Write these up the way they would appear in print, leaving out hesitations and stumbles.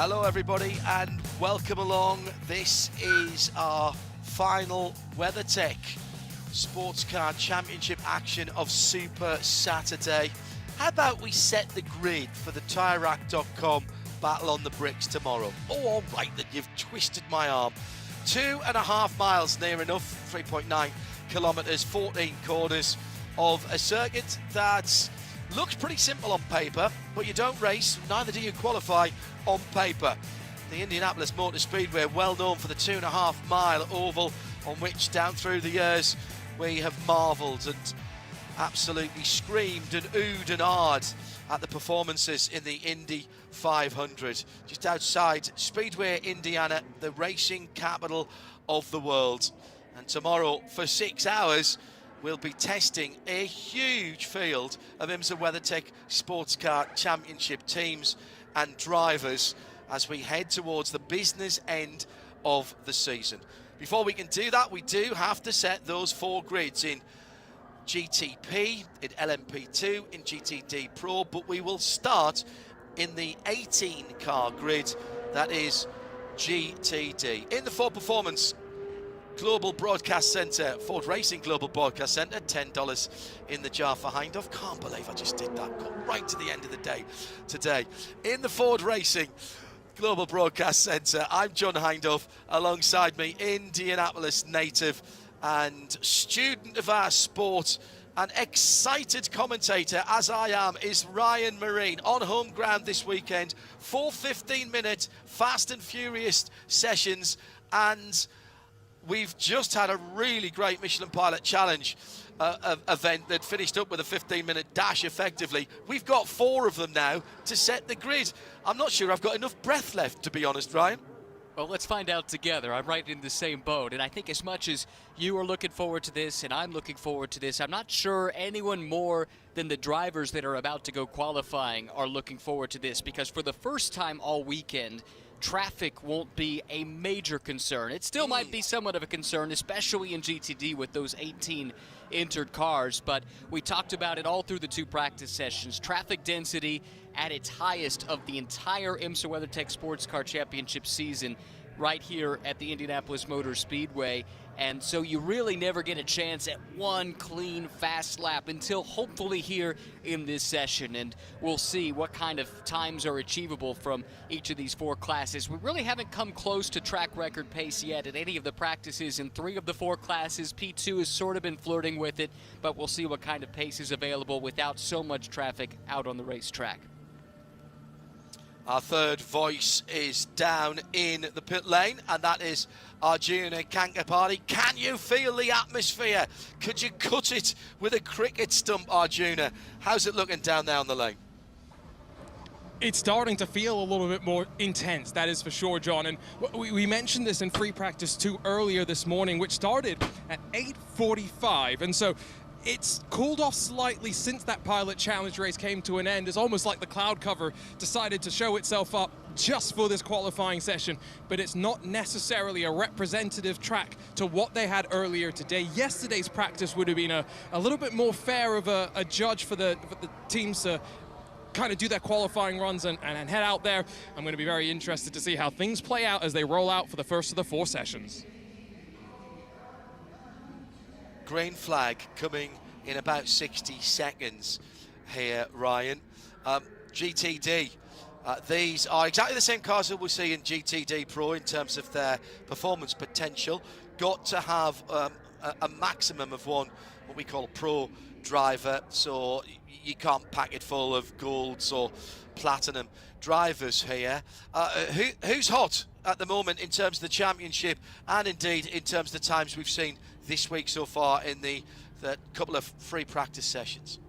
Hello everybody and welcome along. This is our final WeatherTech SportsCar Championship action of Super Saturday. How about we set the grid for the TireRack.com battle on the bricks tomorrow? Oh, all right, that you've twisted my arm. 2.5 miles near enough, 3.9 kilometres, 14 corners of a circuit that looks pretty simple on paper, but you don't race, neither do you qualify on paper. The Indianapolis Motor Speedway, well known for the 2.5 mile oval on which down through the years we have marvelled and absolutely screamed and oohed and ahed at the performances in the Indy 500. Just outside Speedway, Indiana, the racing capital of the world. And tomorrow for 6 hours, we'll be testing a huge field of IMSA WeatherTech SportsCar Championship teams and drivers as we head towards the business end of the season. Before we can do that, we do have to set those 4 grids in GTP, in LMP2, in GTD Pro, but we will start in the 18 car grid, that is GTD. In the Ford Performance Global Broadcast Centre, Ford Racing Global Broadcast Centre, $10 in the jar for Hindhoff. Can't believe I just did that. Got right to the end of the day today. In the Ford Racing Global Broadcast Centre, I'm John Hindhoff. Alongside me, Indianapolis native and student of our sport, an excited commentator, as I am, is Ryan Marine. On home ground this weekend, 4 15-minute Fast and Furious sessions, and we've just had a really great Michelin Pilot Challenge event that finished up with a 15-minute dash effectively. We've got 4 of them now to set the grid. I'm not sure I've got enough breath left, to be honest, Ryan. Well, let's find out together. I'm right in the same boat, and I think as much as you are looking forward to this and I'm looking forward to this, I'm not sure anyone more than the drivers that are about to go qualifying are looking forward to this, because for the first time all weekend, traffic won't be a major concern. It still might be somewhat of a concern, especially in GTD with those 18 entered cars, but we talked about it all through the 2 practice sessions. Traffic density at its highest of the entire IMSA WeatherTech SportsCar Championship season right here at the Indianapolis Motor Speedway. And so you really never get a chance at one clean, fast lap until hopefully here in this session. And we'll see what kind of times are achievable from each of these 4 classes. We really haven't come close to track record pace yet at any of the practices in 3 of the 4 classes. P2 has sort of been flirting with it, but we'll see what kind of pace is available without so much traffic out on the racetrack. Our third voice is down in the pit lane, and that is Arjuna Kankapati. Can you feel the atmosphere? Could you cut it with a cricket stump, Arjuna? How's it looking down there on the lane? It's starting to feel a little bit more intense, that is for sure, John. And we mentioned this in free practice 2 earlier this morning, which started at 8:45. And so it's cooled off slightly since that Pilot Challenge race came to an end. It's almost like the cloud cover decided to show itself up just for this qualifying session, but it's not necessarily a representative track to what they had earlier today. Yesterday's practice would have been a little bit more fair of a judge for the teams to kind of do their qualifying runs and head out there. I'm going to be very interested to see how things play out as they roll out for the first of the 4 sessions. Green flag coming in about 60 seconds here, Ryan. GTD, these are exactly the same cars that we'll see in GTD Pro in terms of their performance potential. Got to have a maximum of one, what we call a pro driver, so you can't pack it full of golds or platinum drivers here. Who's hot at the moment in terms of the championship, and indeed in terms of the times we've seen this week so far in the couple of free practice sessions?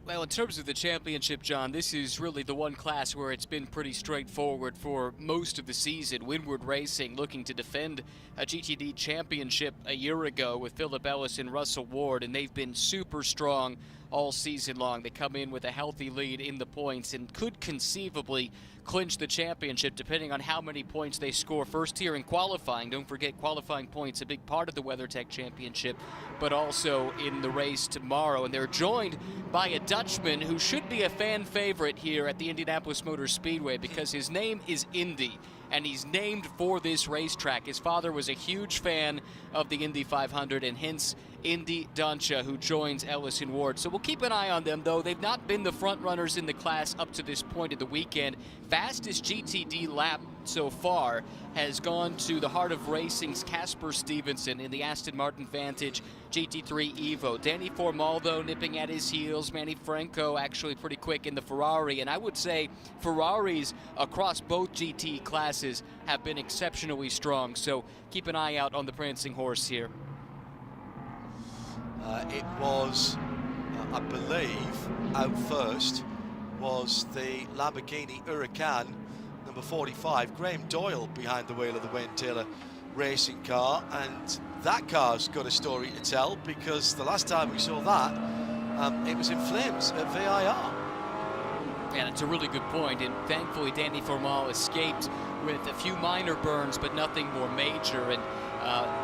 Well, in terms of the championship, John, this is really the one class where it's been pretty straightforward for most of the season. Windward Racing looking to defend a GTD championship a year ago with Philip Ellis and Russell Ward, and they've been super strong all season long. They come in with a healthy lead in the points and could conceivably clinch the championship depending on how many points they score first here in qualifying. Don't forget, qualifying points a big part of the WeatherTech Championship, but also in the race tomorrow. And they're joined by a Dutchman who should be a fan favorite here at the Indianapolis Motor Speedway because his name is Indy, and he's named for this racetrack. His father was a huge fan of the Indy 500, and hence Indy Doncha, who joins Ellison Ward. So we'll keep an eye on them, though. They've not been the front runners in the class up to this point of the weekend. Fastest GTD lap so far has gone to the heart of racing's Casper Stevenson in the Aston Martin Vantage GT3 Evo. Danny Formal, though, nipping at his heels. Manny Franco actually pretty quick in the Ferrari. And I would say Ferraris across both GT classes have been exceptionally strong. So keep an eye out on the prancing horse here. It was, I believe, out first was the Lamborghini Huracan, number 45, Graham Doyle behind the wheel of the Wayne Taylor racing car, and that car's got a story to tell because the last time we saw that, it was in flames at VIR. And it's a really good point, and thankfully Danny Formal escaped with a few minor burns, but nothing more major, and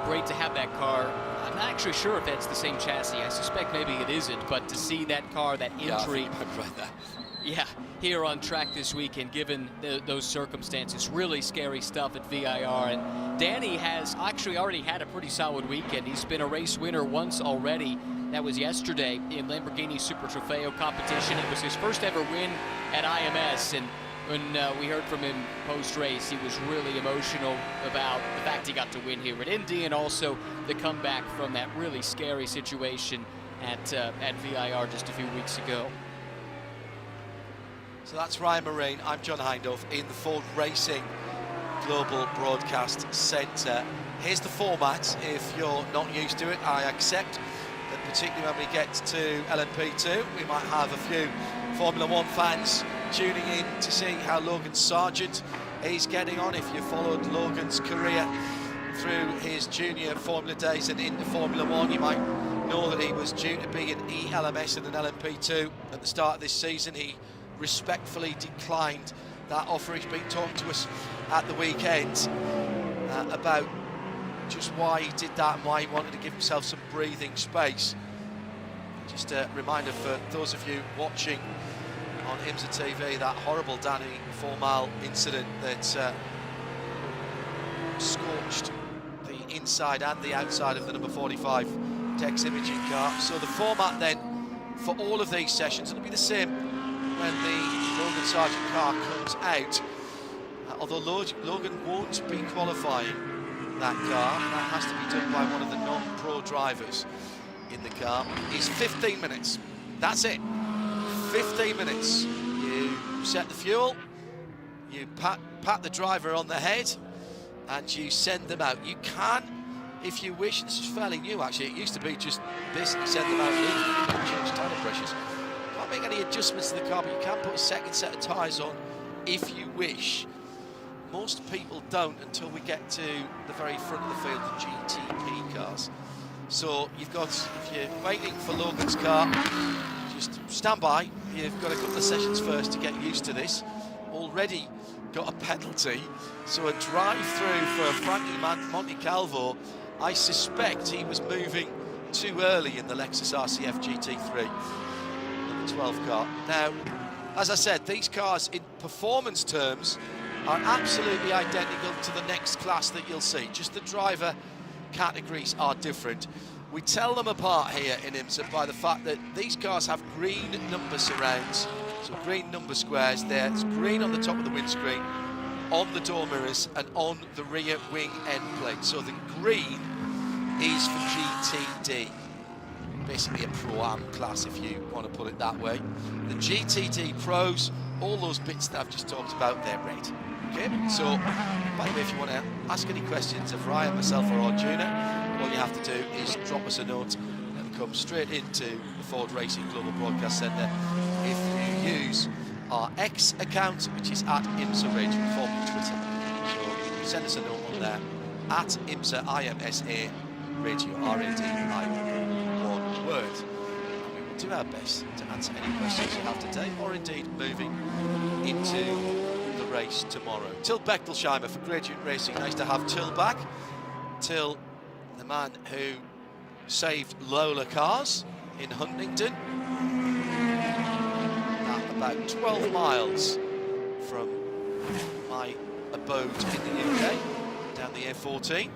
great to have that car. I'm not actually sure if that's the same chassis. I suspect maybe it isn't, but to see that car, that entry, yeah, here on track this weekend, given those circumstances, really scary stuff at VIR. And Danny has actually already had a pretty solid weekend. He's been a race winner once already. That was yesterday in Lamborghini Super Trofeo competition. It was his first ever win at IMS, and when we heard from him post-race, he was really emotional about the fact he got to win here at Indy and also the comeback from that really scary situation at VIR just a few weeks ago. So that's Ryan Marine. I'm John Hindhaugh in the Ford Racing Global Broadcast Centre. Here's the format. If you're not used to it, I accept that particularly when we get to LMP2, we might have a few Formula One fans tuning in to see how Logan Sargent is getting on. If you followed Logan's career through his junior Formula days and into Formula One, you might know that he was due to be an ELMS and an LMP2 at the start of this season. He respectfully declined that offer. He's been talking to us at the weekend about just why he did that and why he wanted to give himself some breathing space. Just a reminder for those of you watching on IMSA TV, that horrible Danny Formal incident that scorched the inside and the outside of the number 45 Tex imaging car. So the format then for all of these sessions will be the same when the Logan Sargent car comes out. Although Logan won't be qualifying that car, that has to be done by one of the non-pro drivers in the car, is 15 minutes. That's it. 15 minutes. You set the fuel, you pat the driver on the head, and you send them out. You can, if you wish, this is fairly new actually, it used to be just basically send them out, you can change tyre pressures. Can't make any adjustments to the car, but you can put a second set of tyres on if you wish. Most people don't until we get to the very front of the field, the GTP cars. So you've got, if you're waiting for Logan's car, just stand by. You've got a couple of sessions first to get used to this. Already got a penalty, so a drive-through for Frankie Montecalvo. I suspect he was moving too early in the Lexus RCF GT3, number 12 car. Now, as I said, these cars in performance terms are absolutely identical to the next class that you'll see. Just the driver categories are different. We tell them apart here in IMSA by the fact that these cars have green number surrounds, so green number squares there. It's green on the top of the windscreen, on the door mirrors, and on the rear wing end plate. So the green is for GTD, basically a Pro-Am class if you want to put it that way. The GTD Pros, all those bits that I've just talked about, they're red. Okay, so by the way, if you want to ask any questions of Ryan, myself, or Arjuna, all you have to do is drop us a note and come straight into the Ford Racing Global Broadcast Centre if you use our X account, which is at IMSA Radio, formerly Twitter. So send us a note on there, at IMSA, IMSA Radio, RADIO, one word. And we will do our best to answer any questions you have today, or indeed moving into the race tomorrow. Till Bechtelsheimer for Gradient Racing. Nice to have Till back. Till, the man who saved Lola cars in Huntingdon, at about 12 miles from my abode in the UK, down the A14, and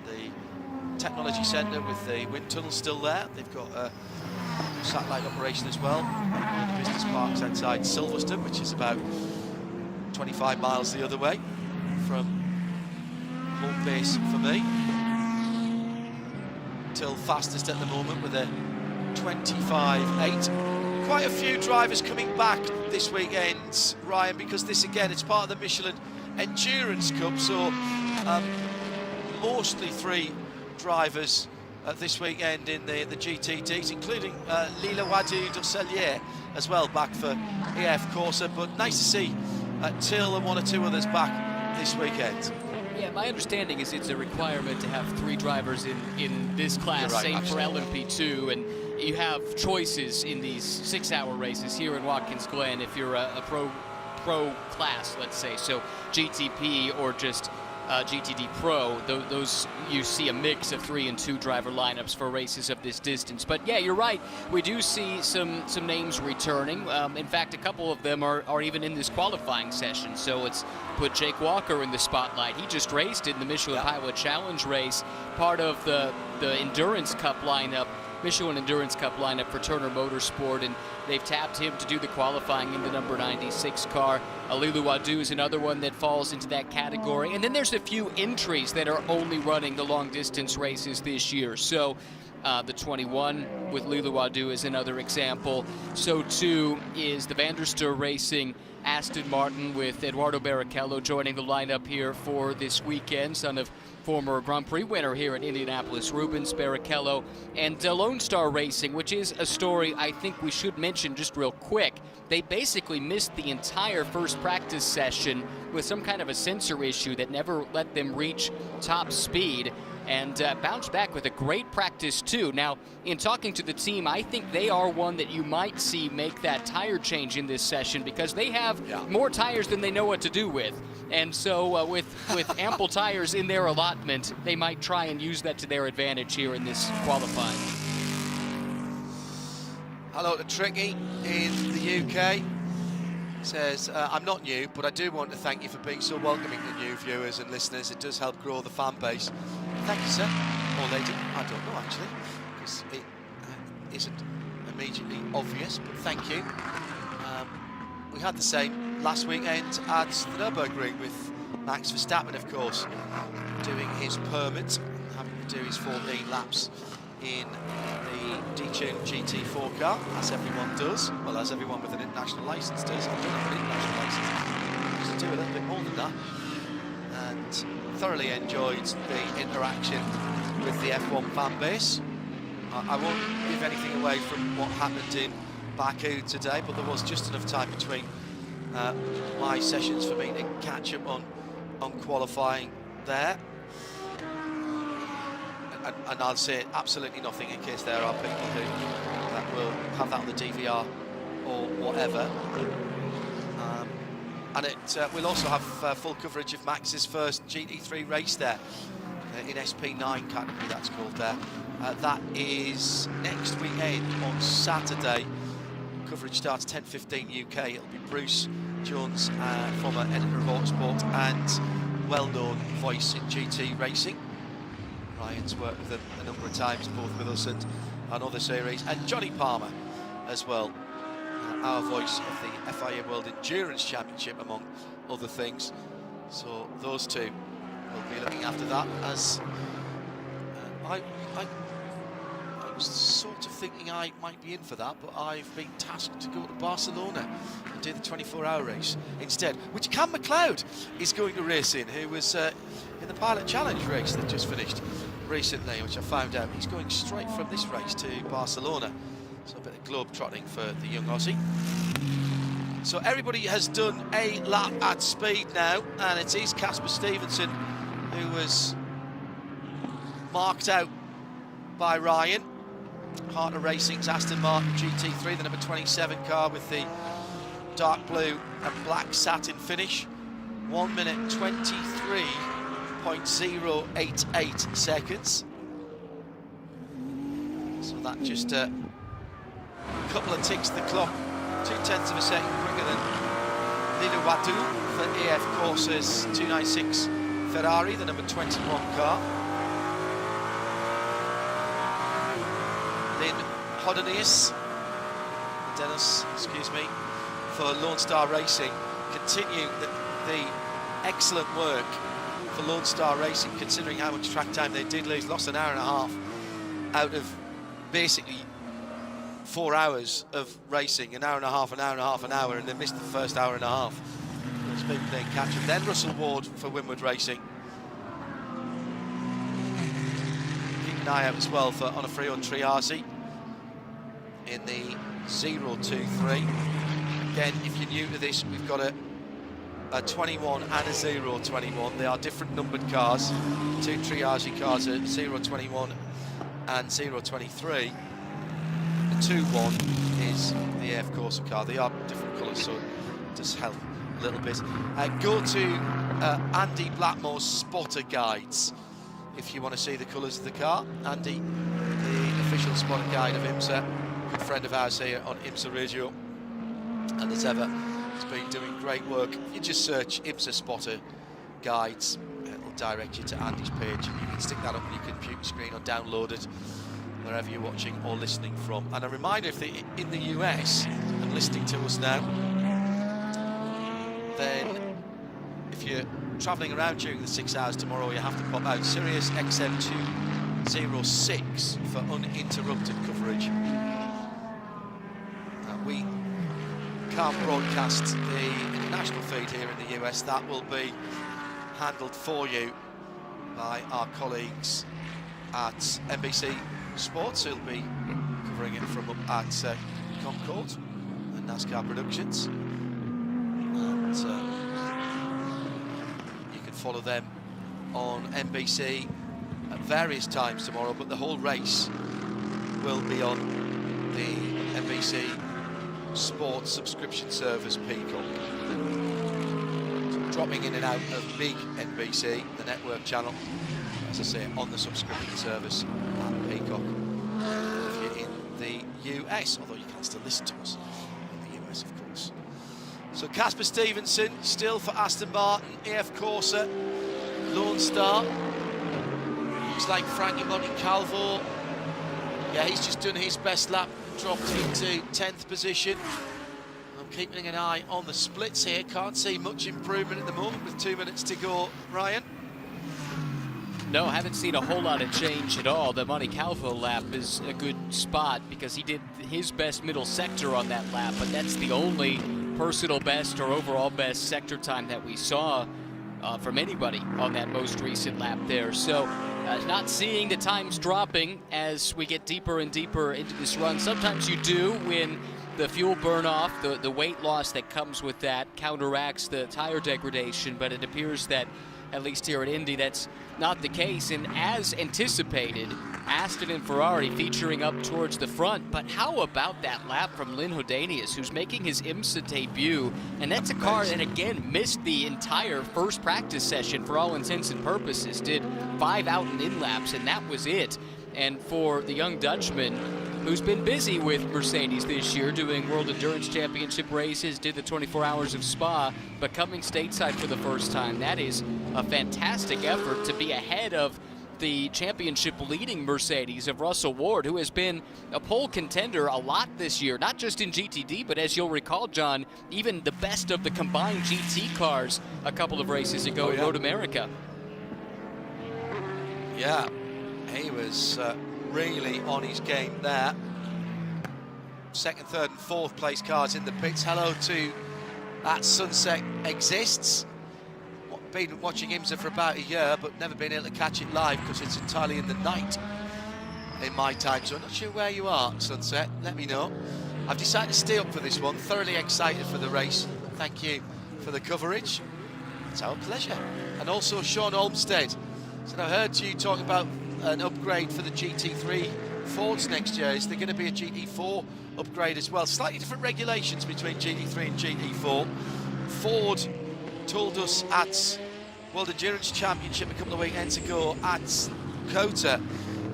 the technology centre with the wind tunnel still there. They've got a satellite operation as well, one of the business parks outside Silverstone, which is about 25 miles the other way from home base for me. Till fastest at the moment with a 25.8. Quite a few drivers coming back this weekend, Ryan, because this again, it's part of the Michelin Endurance Cup, so mostly 3 drivers this weekend in the GTDs, including Lila Wadu Dusselier as well, back for EF Corsa. But nice to see Till and 1 or 2 others back this weekend. Yeah, my understanding is it's a requirement to have 3 drivers in this class, right, same absolutely. for LMP2, and you have choices in these 6-hour races here in Watkins Glen if you're a pro class, let's say, so GTP or just GTD Pro. Those you see a mix of 3 and 2 driver lineups for races of this distance. But yeah, you're right. We do see some names returning. In fact, a couple of them are even in this qualifying session. So it's put Jake Walker in the spotlight. He just raced in the Michelin Pilot Challenge race, part of the Endurance Cup lineup, Michelin Endurance Cup lineup for Turner Motorsport, and they've tapped him to do the qualifying in the number 96 car. Alilu Wadu is another one that falls into that category. And then there's a few entries that are only running the long distance races this year. So the 21 with Lilu Wadu is another example. So too is the Vanderster Racing Aston Martin with Eduardo Barrichello joining the lineup here for this weekend, son of former Grand Prix winner here at Indianapolis, Rubens Barrichello. And Lone Star Racing, which is a story I think we should mention just real quick. They basically missed the entire first practice session with some kind of a sensor issue that never let them reach top speed, and bounced back with a great practice too. Now, in talking to the team, I think they are one that you might see make that tire change in this session, because they have more tires than they know what to do with. And so with ample tires in their allotment, they might try and use that to their advantage here in this qualifying. Hello to Tricky in the UK. Says, I'm not new, but I do want to thank you for being so welcoming to new viewers and listeners. It does help grow the fan base. Thank you, sir. Or lady. I don't know, actually, because it isn't immediately obvious, but thank you. We had the same last weekend at the Nürburgring with Max Verstappen, of course, doing his permit, having to do his 14 laps in the detuned GT4 car, as everyone does. Well, as everyone with an international licence does. I don't have an international licence. I used to do a little bit more than that. And thoroughly enjoyed the interaction with the F1 fan base. I won't give anything away from what happened in Baku today, but there was just enough time between my sessions for me to catch up on qualifying there. And I'll say absolutely nothing in case there are people who will have that on the DVR or whatever. And we'll also have full coverage of Max's first GT3 race there in SP9 category, that's called there. That is next weekend on Saturday. Coverage starts 10:15 UK. It'll be Bruce Jones, former editor of Autosport and well-known voice in GT racing. Ryan's worked with them a number of times, both with us and other series, and Johnny Palmer as well, our voice of the FIA World Endurance Championship, among other things. So those two will be looking after that, as I was sort of thinking I might be in for that, but I've been tasked to go to Barcelona and do the 24-hour race instead, which Cam McLeod is going to race in, who was in the Pilot Challenge race that just finished recently, which I found out he's going straight from this race to Barcelona. So a bit of globe trotting for the young Aussie. So everybody has done a lap at speed now, and it is Casper Stevenson who was marked out by Ryan. Heart of Racing's Aston Martin GT3, the number 27 car with the dark blue and black satin finish. 1 minute 23.088 seconds. So that just a couple of ticks the clock, 0.2 of a second quicker than Lino Wadu for AF Corsa's 296 Ferrari, the number 21 car. Lynn Hodenius, Dennis, excuse me, for Lone Star Racing, continuing the excellent work for Lone Star Racing, considering how much track time they did lose. Lost an hour and a half out of basically 4 hours of racing, an hour and a half, an hour, and they missed the first hour and a half. It's been playing catch up. Then Russell Ward for Winward Racing. Keep an eye out as well for Onofrio Triasi in the 023. Again, if you're new to this, we've got a 21 and a 021. They are different numbered cars. Two Triage cars, a 021 and 023. The 21 is the AF Corsa car. They are different colours, so it does help a little bit. Go to Andy Blackmore's spotter guides if you want to see the colours of the car. Andy, the official spotter guide of IMSA, good friend of ours here on IMSA Radio, and as ever, he's been doing great work. If you just search IMSA spotter guides, it'll direct you to Andy's page. You can stick that up on your computer screen or download it wherever you're watching or listening from. And a reminder, if they're in the US and listening to us now, then if you're travelling around during the 6 hours tomorrow, you have to pop out Sirius XM 206 for uninterrupted coverage. We can't broadcast the international feed here in the US. That will be handled for you by our colleagues at NBC Sports, who'll be covering it from up at Concord and NASCAR Productions. And you can follow them on NBC at various times tomorrow, but the whole race will be on the NBC Sports subscription service Peacock. So dropping in and out of big NBC, the network channel, as I say, on the subscription service at Peacock if you're in the US, although you can still listen to us in the US, of course. So Casper Stevenson still for Aston Martin, AF Corsa, Lone Star. Looks like Frankie Montecalvo, yeah, he's just done his best lap, dropped into 10th position. I'm keeping an eye on the splits here. Can't see much improvement at the moment with 2 minutes to go. Ryan? No, haven't seen a whole lot of change at all. The Montecalvo lap is a good spot because he did his best middle sector on that lap, but that's the only personal best or overall best sector time that we saw from anybody on that most recent lap there. So not seeing the times dropping as we get deeper and deeper into this run. Sometimes you do when the fuel burn off, the weight loss that comes with that counteracts the tire degradation, but it appears that at least here at Indy, that's not the case. And as anticipated, Aston and Ferrari featuring up towards the front. But how about that lap from Lynn Hodenius, who's making his IMSA debut? And that's a car that, again, missed the entire first practice session for all intents and purposes. Did 5 out and in laps, and that was it. And for the young Dutchman, who's been busy with Mercedes this year, doing World Endurance Championship races, did the 24 Hours of Spa, but coming stateside for the first time. That is a fantastic effort to be ahead of the championship leading Mercedes of Russell Ward, who has been a pole contender a lot this year, not just in GTD, but as you'll recall, John, even the best of the combined GT cars a couple of races ago in Road America. Yeah, he was really on his game there. Second, third and fourth place cars in the pits. Hello to That Sunset Exists. Been watching IMSA for about a year, but never been able to catch it live because it's entirely in the night in my time zone. Not sure where you are, Sunset, let me know. I've decided to stay up for this one, thoroughly excited for the race. Thank you for the coverage. It's our pleasure. And also Sean Olmsted. So I heard you talking about an upgrade for the GT3 Ford's next year is they're going to be a GT4 upgrade as well. Slightly different regulations between GT3 and GT4. Ford told us at World Endurance Championship a couple of weekends ago at COTA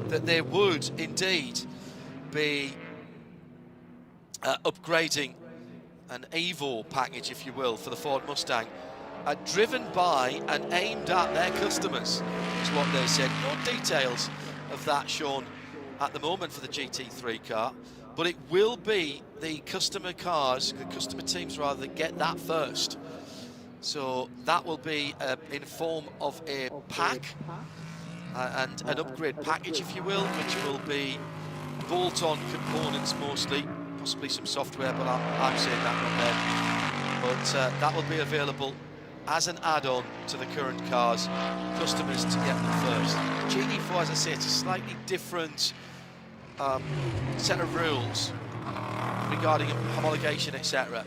that they would indeed be upgrading an Evo package, if you will, for the Ford Mustang, driven by and aimed at their customers, is what they said. No details of that shown at the moment for the GT3 car, but it will be the customer cars, the customer teams rather, that get that first. So that will be in form of a pack and an upgrade package, if you will, which will be bolt-on components mostly, possibly some software, but I'm saying that not there. But that will be available as an add-on to the current cars, customers to get them first. GT4, as I say, it's a slightly different set of rules regarding homologation, etc.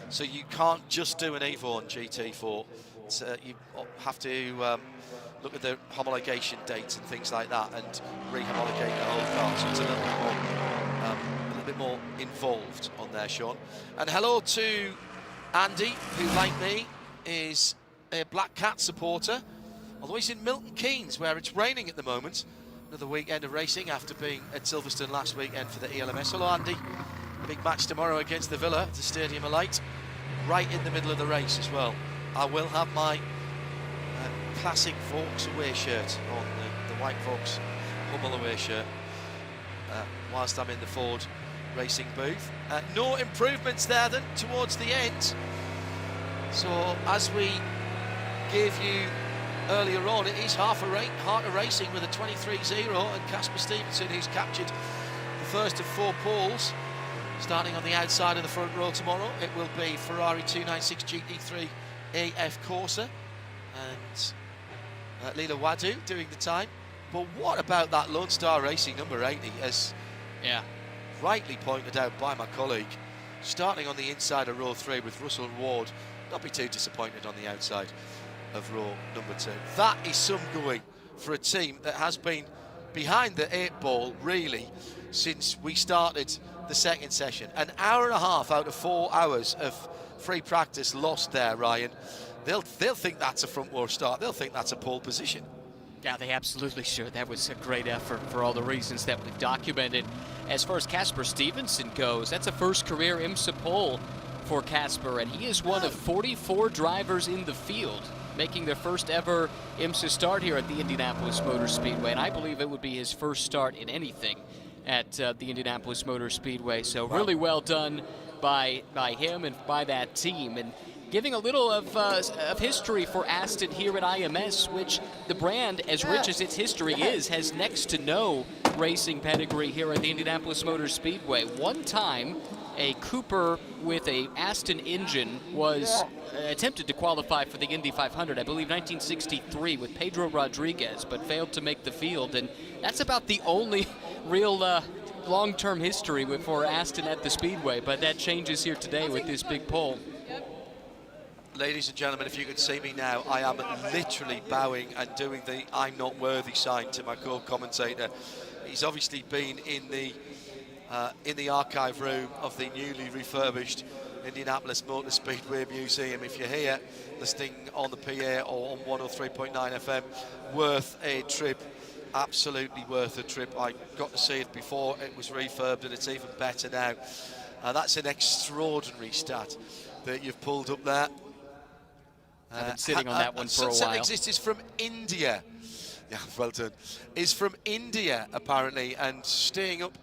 So you can't just do an Evo on GT4. You have to look at the homologation dates and things like that and re-homologate the whole car. So it's a little bit more involved on there, Sean. And hello to Andy, who, like me, is a Black Cat supporter, although he's in Milton Keynes, where it's raining at the moment. Another weekend of racing after being at Silverstone last weekend for the ELMS. Hello, Andy. Big match tomorrow against the Villa at the Stadium of Light, right in the middle of the race as well. I will have my classic Vaux away shirt on, the white Vaux Hummel away shirt, whilst I'm in the Ford racing booth. No improvements there then towards the end. So as we gave you earlier on, it is Heart of Racing with a 23.0, and Casper Stevenson, who's captured the first of 4 poles. Starting on the outside of the front row tomorrow, it will be Ferrari 296 GT3 AF Corsa and Lila Wadu doing the time. But what about that Lone Star Racing number 80, as rightly pointed out by my colleague, starting on the inside of row 3 with Russell Ward. Not be too disappointed on the outside of row number 2. That is some going for a team that has been behind the 8 ball really since we started the second session. An hour and a half out of 4 hours of free practice lost there, Ryan. They'll think that's a front row start. They'll think that's a pole position. Yeah, they absolutely should. That was a great effort for all the reasons that we've documented. As far as Casper Stevenson goes, that's a first career IMSA pole for Casper, and he is one of 44 drivers in the field making their first ever IMSA start here at the Indianapolis Motor Speedway, and I believe it would be his first start in anything at the Indianapolis Motor Speedway. So really well done by him and by that team, and giving a little of history for Aston here at IMS, which the brand, as rich as its history is, has next to no racing pedigree here at the Indianapolis Motor Speedway. One time, a Cooper with a Aston engine was attempted to qualify for the Indy 500, I believe 1963, with Pedro Rodriguez, but failed to make the field, and that's about the only real long-term history for Aston at the Speedway, but that changes here today with this big pole. Ladies and gentlemen, if you can see me now, I am literally bowing and doing the I'm not worthy sign to my co-commentator. He's obviously been in the archive room of the newly refurbished Indianapolis Motor Speedway Museum. If you're here listening on the PA or on 103.9 FM, worth a trip, absolutely worth a trip. I got to see it before it was refurbed, and it's even better now. That's an extraordinary stat that you've pulled up there. I've been sitting on that one for a while. Sunset Exist is from India. Yeah, well done. Is from India, apparently, and staying up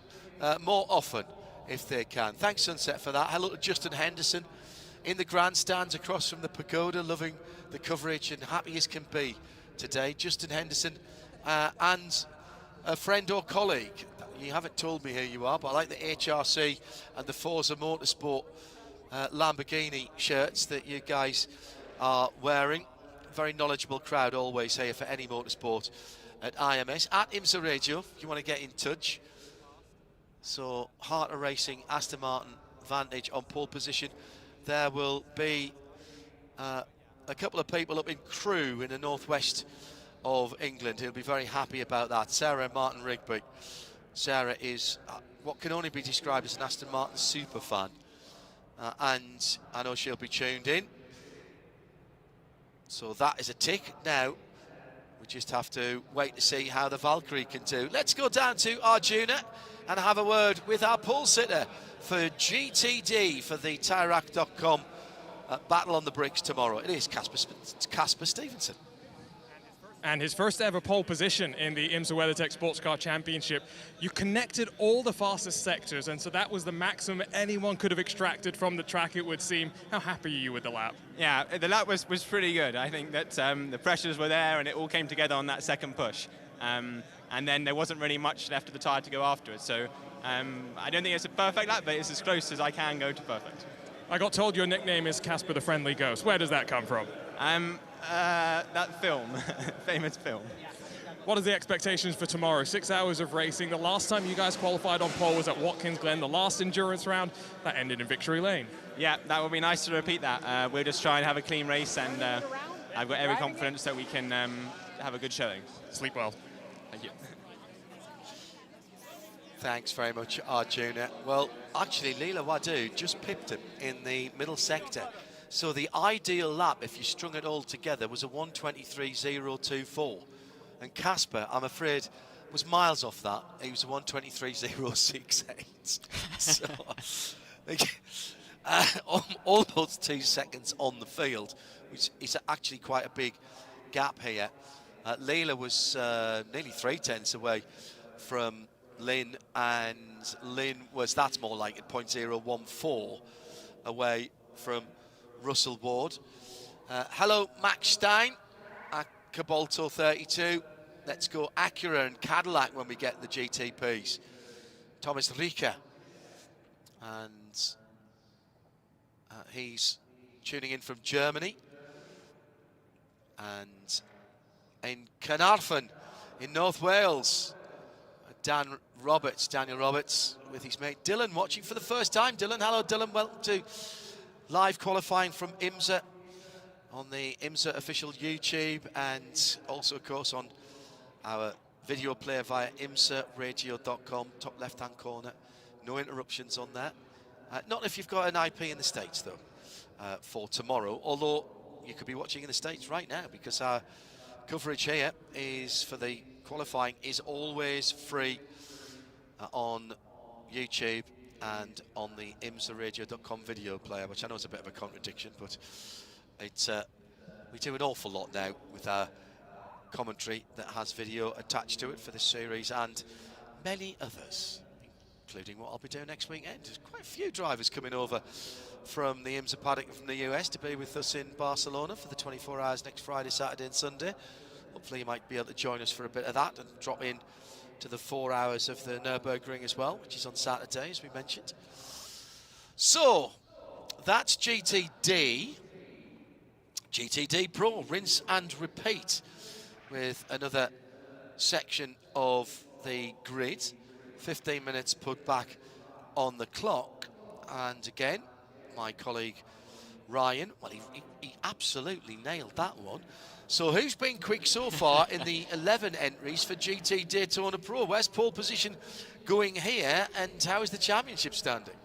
more often if they can. Thanks, Sunset, for that. Hello to Justin Henderson in the grandstands across from the pagoda, loving the coverage and happy as can be today. Justin Henderson and a friend or colleague. You haven't told me who you are, but I like the HRC and the Forza Motorsport Lamborghini shirts that you guys are wearing. Very knowledgeable crowd always here for any motorsport at IMS. At IMSA Radio, if you want to get in touch. So, Heart of Racing, Aston Martin, Vantage on pole position. There will be a couple of people up in Crewe in the northwest of England who'll be very happy about that. Sarah and Martin Rigby. Sarah is what can only be described as an Aston Martin super fan. And I know she'll be tuned in. So that is a tick. Now, we just have to wait to see how the Valkyrie can do. Let's go down to Arjuna and have a word with our pole sitter for GTD for the TireRack.com battle on the bricks tomorrow. It is Casper Stevenson. And his first ever pole position in the IMSA WeatherTech SportsCar Championship. You connected all the fastest sectors, and so that was the maximum anyone could have extracted from the track, it would seem. How happy are you with the lap? Yeah, the lap was pretty good. I think that the pressures were there and it all came together on that second push. And then there wasn't really much left of the tyre to go afterwards. So I don't think it's a perfect lap, but it's as close as I can go to perfect. I got told your nickname is Casper the Friendly Ghost. Where does that come from? That film, famous film. What are the expectations for tomorrow? 6 hours of racing. The last time you guys qualified on pole was at Watkins Glen, the last endurance round. That ended in victory lane. Yeah, that would be nice to repeat that. We'll just try and have a clean race, and I've got every confidence that we can have a good showing. Sleep well. Thank you. Thanks very much, Arjuna. Well, actually, Leela Wadu just pipped him in the middle sector. So the ideal lap, if you strung it all together, was a 1:23.024. And Casper, I'm afraid, was miles off that. He was a 1:23.068. So, almost 2 seconds on the field, which is actually quite a big gap here. Leela was nearly 3/10 away from Lynn, and Lynn was, that's more like it, 0.014 away from Russell Ward. Hello, Max Stein, Cabolto 32. Let's go Acura and Cadillac when we get the GTPs. Thomas Rieker, and he's tuning in from Germany. And in Carnarvon in North Wales, Daniel Roberts with his mate Dylan, watching for the first time. Dylan, hello Dylan, welcome to live qualifying from IMSA on the IMSA official YouTube, and also of course on our video player via IMSARadio.com, top left hand corner. No interruptions on that. Not if you've got an IP in the States though, for tomorrow, although you could be watching in the States right now, because our coverage here is for the qualifying is always free on YouTube and on the IMSARadio.com video player, which I know is a bit of a contradiction, but it's we do an awful lot now with our commentary that has video attached to it for this series and many others, including what I'll be doing next weekend. There's quite a few drivers coming over from the IMSA paddock from the US to be with us in Barcelona for the 24 hours next Friday, Saturday and Sunday. Hopefully you might be able to join us for a bit of that and drop in to the 4 hours of the Nürburgring as well, which is on Saturday, as we mentioned. So, that's GTD. GTD Pro, rinse and repeat, with another section of the grid. 15 minutes put back on the clock. And again, my colleague Ryan, well, he absolutely nailed that one. So who's been quick so far in the 11 entries for GT Daytona Pro? Where's pole position going here, and how is the championship standing?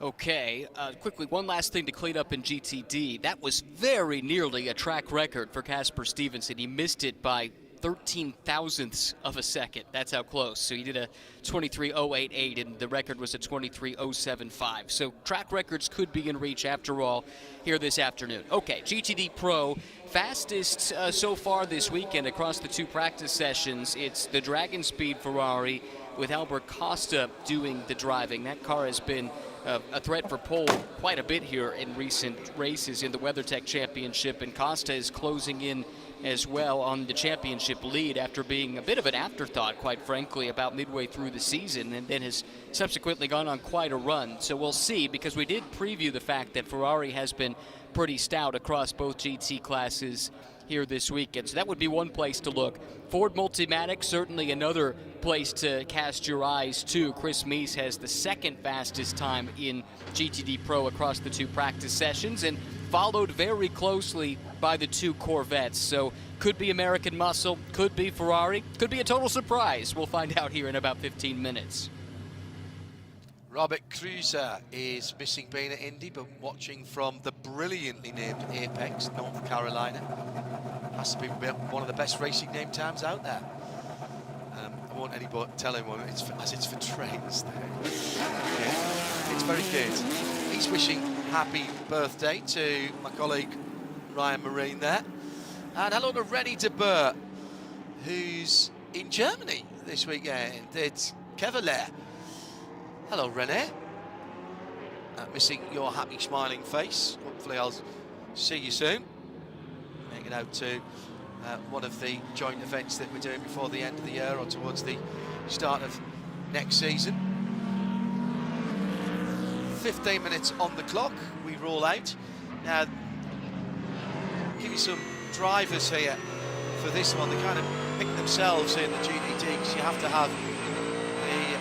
Okay, quickly, one last thing to clean up in GTD. That was very nearly a track record for Casper Stevenson. He missed it by 13 thousandths of a second. That's how close. So he did a 23.088, and the record was a 23.075. So track records could be in reach after all here this afternoon. Okay, GTD Pro, fastest so far this weekend across the 2 practice sessions. It's the Dragon Speed Ferrari with Albert Costa doing the driving. That car has been a threat for pole quite a bit here in recent races in the WeatherTech Championship, and Costa is closing in as well on the championship lead after being a bit of an afterthought, quite frankly, about midway through the season, and then has subsequently gone on quite a run. So we'll see, because we did preview the fact that Ferrari has been pretty stout across both GT classes here this weekend. So that would be one place to look. Ford Multimatic, certainly another place to cast your eyes to. Chris Meese has the second fastest time in GTD Pro across the 2 practice sessions, and followed very closely by the 2 Corvettes. So could be American muscle, could be Ferrari, could be a total surprise. We'll find out here in about 15 minutes. Robert Cruiser is missing being at Indy, but watching from the brilliantly named Apex, North Carolina. Has to be one of the best racing name towns out there. I won't anybody tell anyone it's for trains there. Yeah, it's very good. He's wishing happy birthday to my colleague Ryan Marine there. And hello to Rennie de Boer, who's in Germany this weekend. It's Kevlar. Hello, René. Missing your happy, smiling face. Hopefully I'll see you soon. Make it out to one of the joint events that we're doing before the end of the year or towards the start of next season. 15 minutes on the clock, we roll out. Now, give you some drivers here for this one. They kind of pick themselves in the GTD because you have to have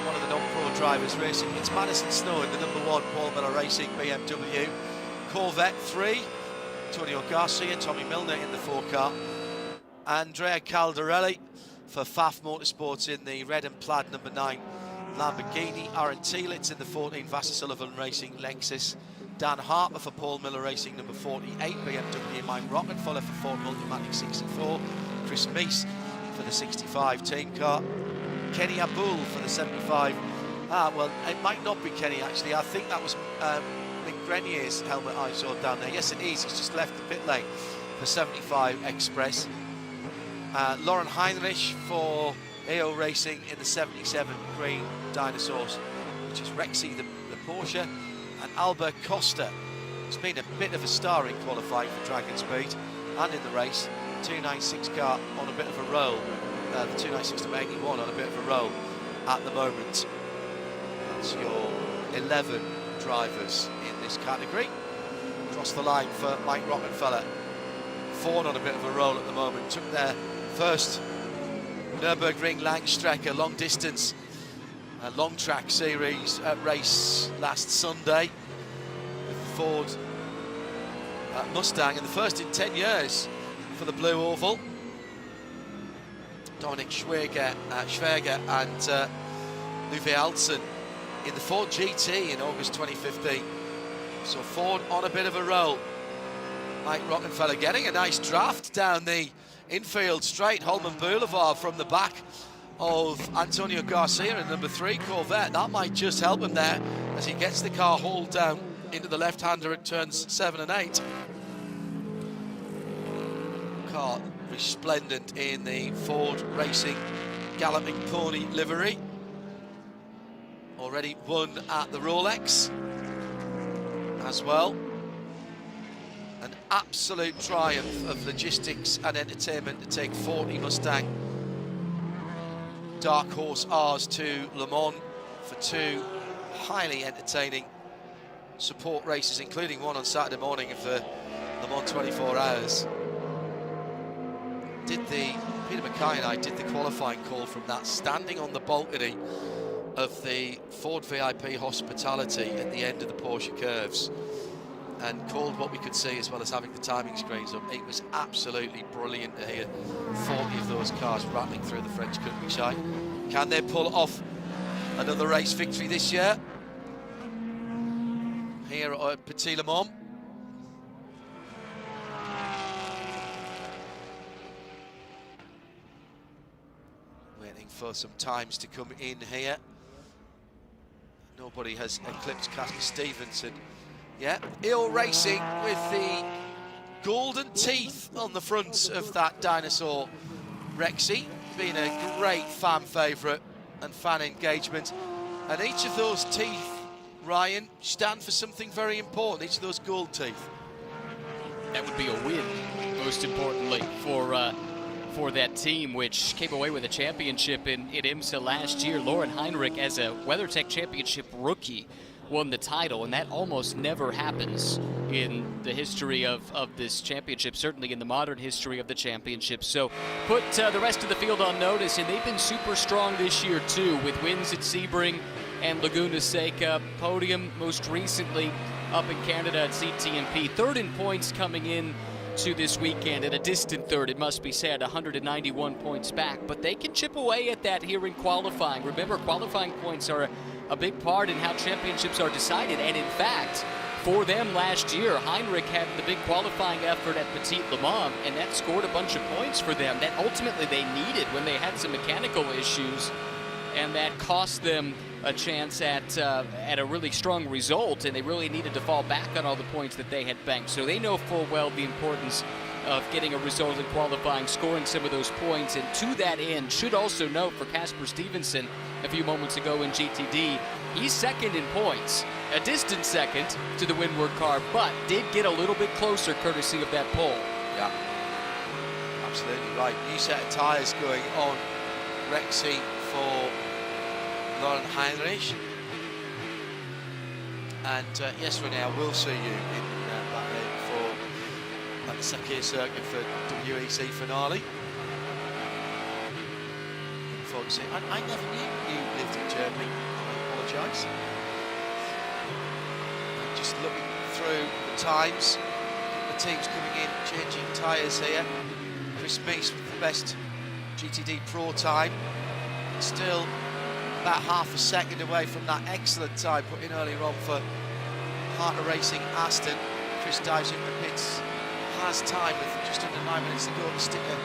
one of the non-pro drivers racing. It's Madison Snow in the #1 Paul Miller Racing BMW. Corvette 3, Antonio Garcia, Tommy Milner in the 4 car. Andrea Caldarelli for Pfaff Motorsports in the red and plaid #9 Lamborghini. Aaron Thielitz in the 14 Vassar Sullivan Racing Lexus. Dan Harper for Paul Miller Racing #48 BMW. Mike Rockenfeller for Ford Multimatic 64. Chris Meese for the 65 team car. Kenny Abul for the 75. Well, it might not be Kenny actually. I think that was Mick Grenier's helmet I saw down there. Yes, it is. He's just left the pit lane for 75 Express. Lauren Heinrich for AO Racing in the 77 Green Dinosaurs, which is Rexy, the Porsche, and Albert Costa. He's been a bit of a star in qualifying for Dragon Speed and in the race. 296 car on a bit of a roll. The 296 to 81 on a bit of a roll at the moment. That's your 11 drivers in this category. Across the line for Mike Rockenfeller. Ford on a bit of a roll at the moment. Took their first Nürburgring Langstrecke long distance, long track series race last Sunday with Ford Mustang, and the first in 10 years for the Blue Oval. Dominic Schwerger and Uwe Alsen in the Ford GT in August 2015. So Ford on a bit of a roll. Mike Rockenfeller getting a nice draft down the infield straight Holman Boulevard from the back of Antonio Garcia in #3 Corvette. That might just help him there as he gets the car hauled down into the left-hander at turns 7 and 8. Car resplendent in the Ford Racing Galloping Pony livery. Already won at the Rolex as well. An absolute triumph of logistics and entertainment to take 40 Mustang Dark Horse R's to Le Mans for 2 highly entertaining support races, including one on Saturday morning for Le Mans 24 Hours. Peter Mackay and I did the qualifying call from that, standing on the balcony of the Ford VIP hospitality at the end of the Porsche curves, and called what we could see as well as having the timing screens up. It was absolutely brilliant to hear 40 of those cars rattling through the French countryside. Can they pull off another race victory this year here at Petit Le Mans? Waiting for some times to come in here. Nobody has eclipsed Casper Stevenson. Yeah, Ill Racing with the golden teeth on the front of that dinosaur Rexy. Been a great fan favourite and fan engagement. And each of those teeth, Ryan, stand for something very important, each of those gold teeth. That would be a win, most importantly, for that team, which came away with a championship in IMSA last year. Lauren Heinrich, as a WeatherTech Championship rookie, won the title, and that almost never happens in the history of this championship, certainly in the modern history of the championship. So put the rest of the field on notice, and they've been super strong this year too, with wins at Sebring and Laguna Seca, podium most recently up in Canada at CTMP. Third in points coming in to this weekend, and a distant third, it must be said, 191 points back. But they can chip away at that here in qualifying. Remember, qualifying points are a big part in how championships are decided. And in fact, for them last year, Heinrich had the big qualifying effort at Petit Le Mans, and that scored a bunch of points for them that ultimately they needed when they had some mechanical issues, and that cost them a chance at a really strong result, and they really needed to fall back on all the points that they had banked. So they know full well the importance of getting a result in qualifying, scoring some of those points, and to that end, should also note for Casper Stevenson a few moments ago in GTD, he's second in points, a distant second to the windward car, but did get a little bit closer courtesy of that pole. Yeah, absolutely right. New set of tyres going on Rexy for Lauren Heinrich. And yes, Renee, I will see you in Bahrain at the Sakir circuit for WEC finale. Looking forward to seeing. I never knew you lived in Germany. I apologise. Just looking through the times, the teams coming in, changing tyres here. Chris Meese with the best GTD Pro time, still about half a second away from that excellent time put in earlier on for Harter Racing Aston. Chris dives into the pits, has time with just under 9 minutes to go to stick a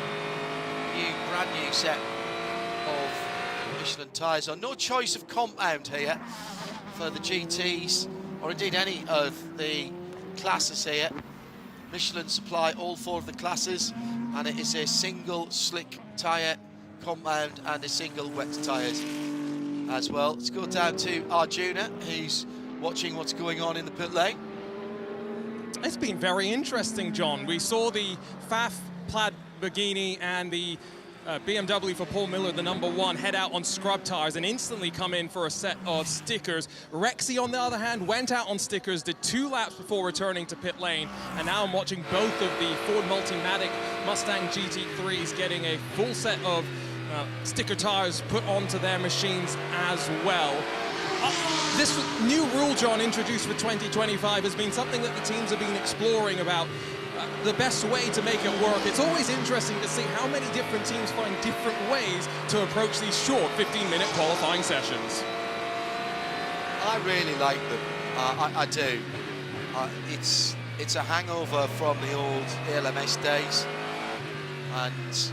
brand new set of Michelin tyres on. No choice of compound here for the GTs, or indeed any of the classes here. Michelin supply all 4 of the classes, and it is a single slick tyre compound and a single wet tyres as well. Let's go down to Arjuna, who's watching what's going on in the pit lane. It's been very interesting, John. We saw the Pfaff plaid Bergini and the BMW for Paul Miller, the #1, head out on scrub tires and instantly come in for a set of stickers. Rexy, on the other hand, went out on stickers, did 2 laps before returning to pit lane, and now I'm watching both of the Ford Multimatic Mustang GT3s getting a full set of sticker tires put onto their machines as well. This new rule, John, introduced for 2025 has been something that the teams have been exploring about the best way to make it work. It's always interesting to see how many different teams find different ways to approach these short 15-minute qualifying sessions. I really like them. I do. It's a hangover from the old ALMS days, and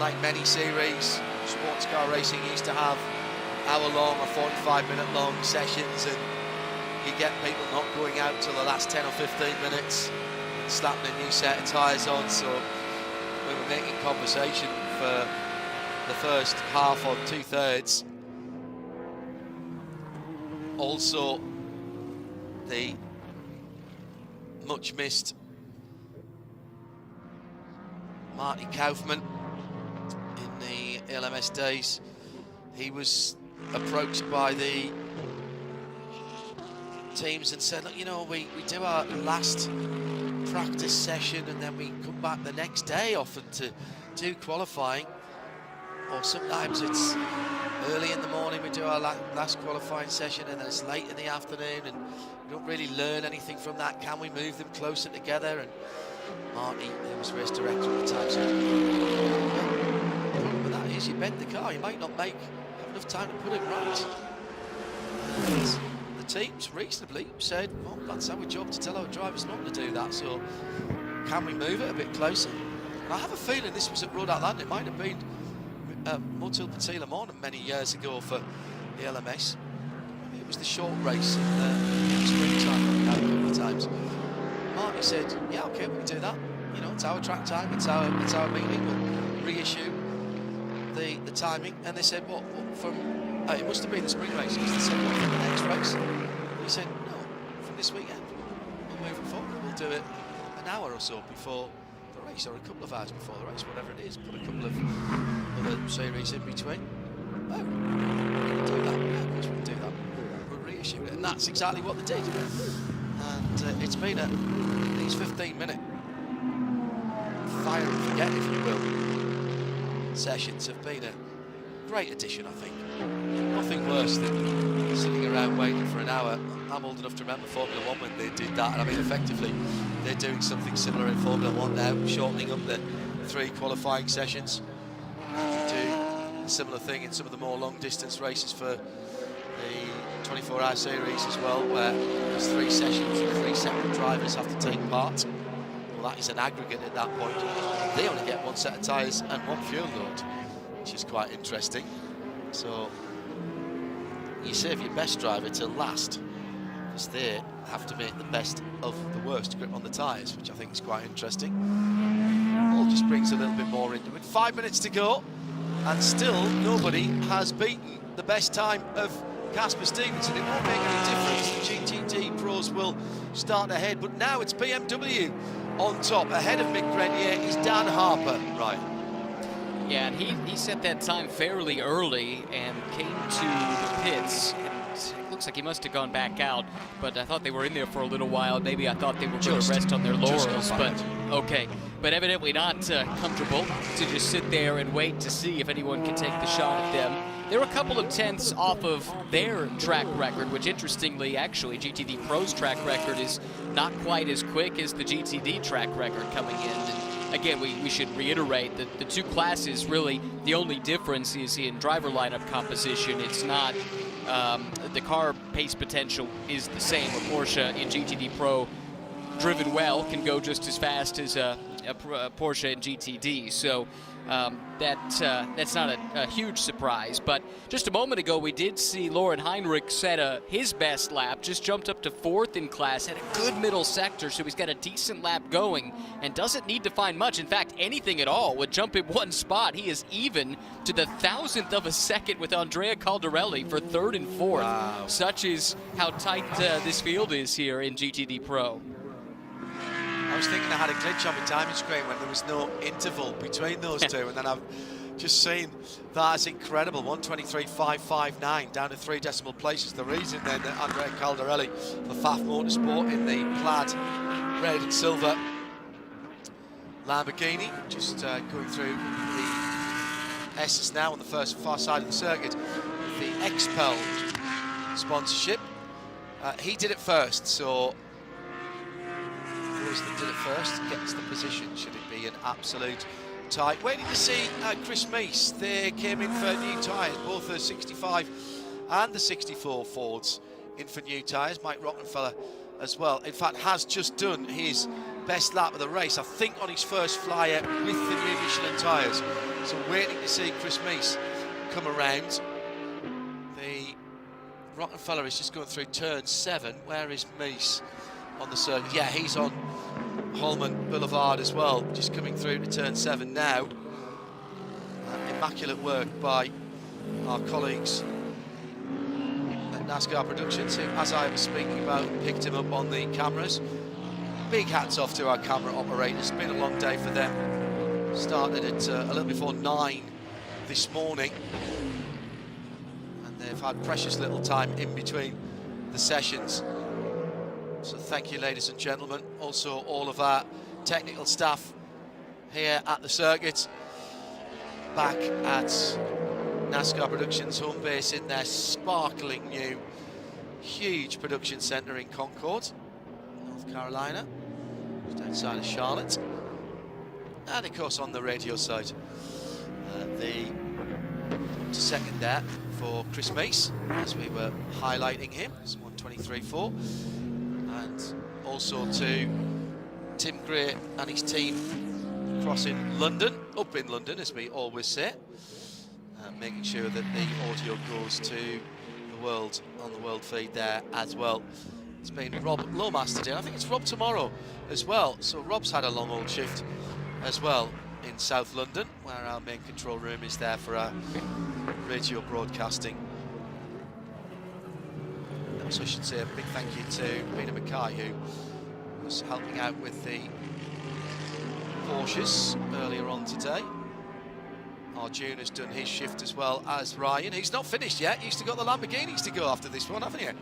like many series, sports car racing used to have hour-long or 45-minute long sessions, and you get people not going out till the last 10 or 15 minutes and slapping a new set of tyres on. So we were making conversation for the first half or 2/3. Also, the much missed Marty Kaufman in the LMS days. He was approached by the teams and said, look, you know, we do our last practice session and then we come back the next day often to do qualifying, or sometimes it's early in the morning we do our last qualifying session and then it's late in the afternoon and we don't really learn anything from that. Can we move them closer together? And Marty, who was race director at the time, said, the problem with that is you bend the car, you might not have enough time to put it right. And the teams reasonably said, well, that's our job to tell our drivers not to do that, so can we move it a bit closer? And I have a feeling this was at Rhode Island. It might have been Motul Petit Le Mans many years ago for the LMS. Maybe it was the short race in the springtime, a couple of times. Marty said, yeah, okay, we can do that. You know, it's our track time, it's our meeting, we'll reissue the timing. And they said, well, from it must have been the spring race, because they said, well, from the next race. He said, no, from this weekend, we'll move it forward. We'll do it an hour or so before the race, or a couple of hours before the race, whatever it is. Put a couple of other series in between. Oh, we can do that. Yeah, of course we can do that. We'll reissue it. And that's exactly what they did. And it's been these 15-minute fire and forget, if you will, sessions have been Great addition, I think. Nothing worse than sitting around waiting for an hour. I'm old enough to remember Formula 1 when they did that, and I mean, effectively, they're doing something similar in Formula 1 now, shortening up the 3 qualifying sessions. Do a similar thing in some of the more long-distance races for the 24-hour series as well, where there's 3 sessions and 3 separate drivers have to take part. Well, that is an aggregate at that point. They only get 1 set of tyres and 1 fuel load, which is quite interesting. So you save your best driver to last, because they have to make the best of the worst grip on the tyres, which I think is quite interesting. All just brings a little bit more into it. 5 minutes to go, and still nobody has beaten the best time of Casper Stevenson. It won't make any difference. The GTD pros will start ahead, but now it's BMW on top. Ahead of Mick Grenier is Dan Harper. Right. Yeah, and he set that time fairly early and came to the pits. It looks like he must have gone back out, but I thought they were in there for a little while. Maybe I thought they were going to rest on their laurels, but okay. But evidently not comfortable to just sit there and wait to see if anyone can take the shot at them. They're a couple of tenths off of their track record, which interestingly, actually, GTD Pro's track record is not quite as quick as the GTD track record coming in. And again, we should reiterate that the 2 classes, really, the only difference is in driver lineup composition. It's not, the car pace potential is the same. A Porsche in GTD Pro, driven well, can go just as fast as a Porsche in GTD. So that's not a huge surprise. But just a moment ago, we did see Lauren Heinrich set his best lap, just jumped up to 4th in class, had a good middle sector, so he's got a decent lap going and doesn't need to find much. In fact, anything at all would jump him 1 spot. He is even to the 1,000th of a second with Andrea Caldarelli for 3rd and 4th. Wow. Such is how tight this field is here in GTD Pro. I was thinking I had a glitch on my timing screen when there was no interval between those two, and then I've just seen that as incredible. 1:23.559 down to 3 decimal places. The reason then that Andrea Caldarelli for Pfaff Motorsport in the plaid red and silver Lamborghini, just going through the S's now on the far side of the circuit with the XPEL sponsorship. He did it first, so that did it first gets the position, should it be an absolute tie. Waiting to see Chris Meese. They came in for new tyres, both the 65 and the 64 Fords in for new tyres. Mike Rockenfeller as well. In fact, has just done his best lap of the race, I think on his first flyer with the new Michelin tyres. So waiting to see Chris Meese come around. The Rockenfeller is just going through turn 7. Where is Meese on the circuit? Yeah, he's on Holman Boulevard as well, just coming through to turn 7 now. Immaculate work by our colleagues at NASCAR Productions, who, as I was speaking about, picked him up on the cameras. Big hats off to our camera operators. It's been a long day for them. Started at a little before 9 this morning, and they've had precious little time in between the sessions. So thank you, ladies and gentlemen. Also, all of our technical staff here at the circuit, back at NASCAR Productions home base in their sparkling new, huge production centre in Concord, North Carolina, just outside of Charlotte. And of course, on the radio side, the second there for Chris Meese, as we were highlighting him. It's 1:23.4. And also to Tim Gray and his team across in London, up in London, as we always say, making sure that the audio goes to the world on the world feed there as well. It's been Rob Lomas today. I think it's Rob tomorrow as well. So Rob's had a long old shift as well in South London, where our main control room is there for our radio broadcasting. Also, I should say a big thank you to Peter Mackay, who was helping out with the Porsches earlier on today. Arjun has done his shift as well as Ryan. He's not finished yet. You've still got the Lamborghinis to go after this one, haven't you?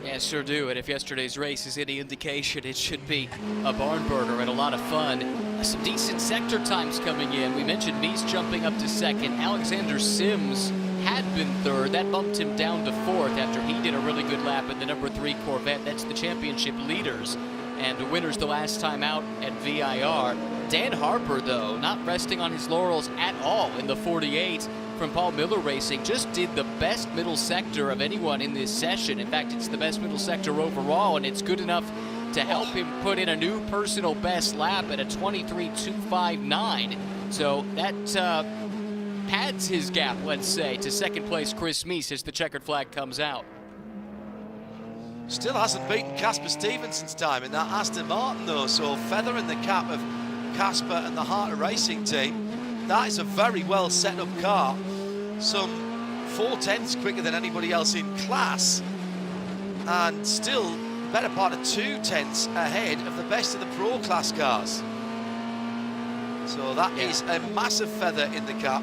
Yeah, sure do. And if yesterday's race is any indication, it should be a barn burner and a lot of fun. Some decent sector times coming in. We mentioned Meese jumping up to 2nd. Alexander Sims had been third. That bumped him down to fourth after he did a really good lap in the number 3 Corvette. That's the championship leaders and the winners the last time out at VIR. Dan Harper, though, not resting on his laurels at all in the 48 from Paul Miller Racing. Just did the best middle sector of anyone in this session. In fact, it's the best middle sector overall, and it's good enough to help him put in a new personal best lap at a 23.259. So that pads his gap, let's say, to second place Chris Meese as the checkered flag comes out. Still hasn't beaten Casper Stevenson's time in that Aston Martin, though, so feather in the cap of Casper and the Harter Racing team. That is a very well set up car, some 4/10ths quicker than anybody else in class, and still better part of 2/10ths ahead of the best of the Pro Class cars. So that is a massive feather in the cap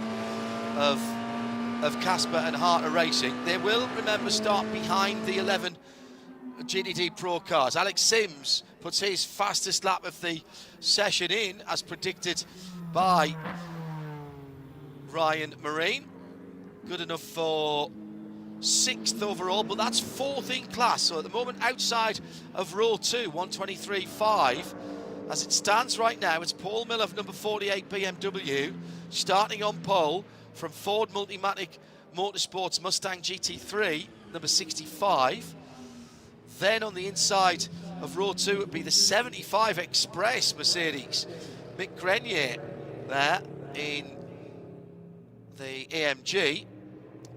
of Casper and Harter Racing. They will, remember, start behind the 11 GTD Pro cars. Alex Sims puts his fastest lap of the session in, as predicted by Ryan Marine. Good enough for 6th overall, but that's 4th in class. So at the moment, outside of row 2, 123.5. As it stands right now, it's Paul Miller of number 48 BMW, starting on pole from Ford Multimatic Motorsports Mustang GT3, number 65. Then on the inside of row 2 would be the 75 Express Mercedes. Mick Grenier there in the AMG.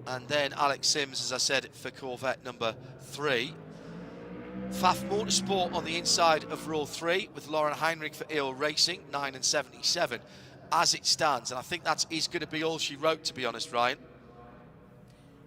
And then Alex Sims, as I said, for Corvette number 3. Pfaff Motorsport on the inside of row 3 with Lauren Heinrich for AO Racing, 9 and 77 as it stands. And I think that is going to be all she wrote, to be honest, Ryan.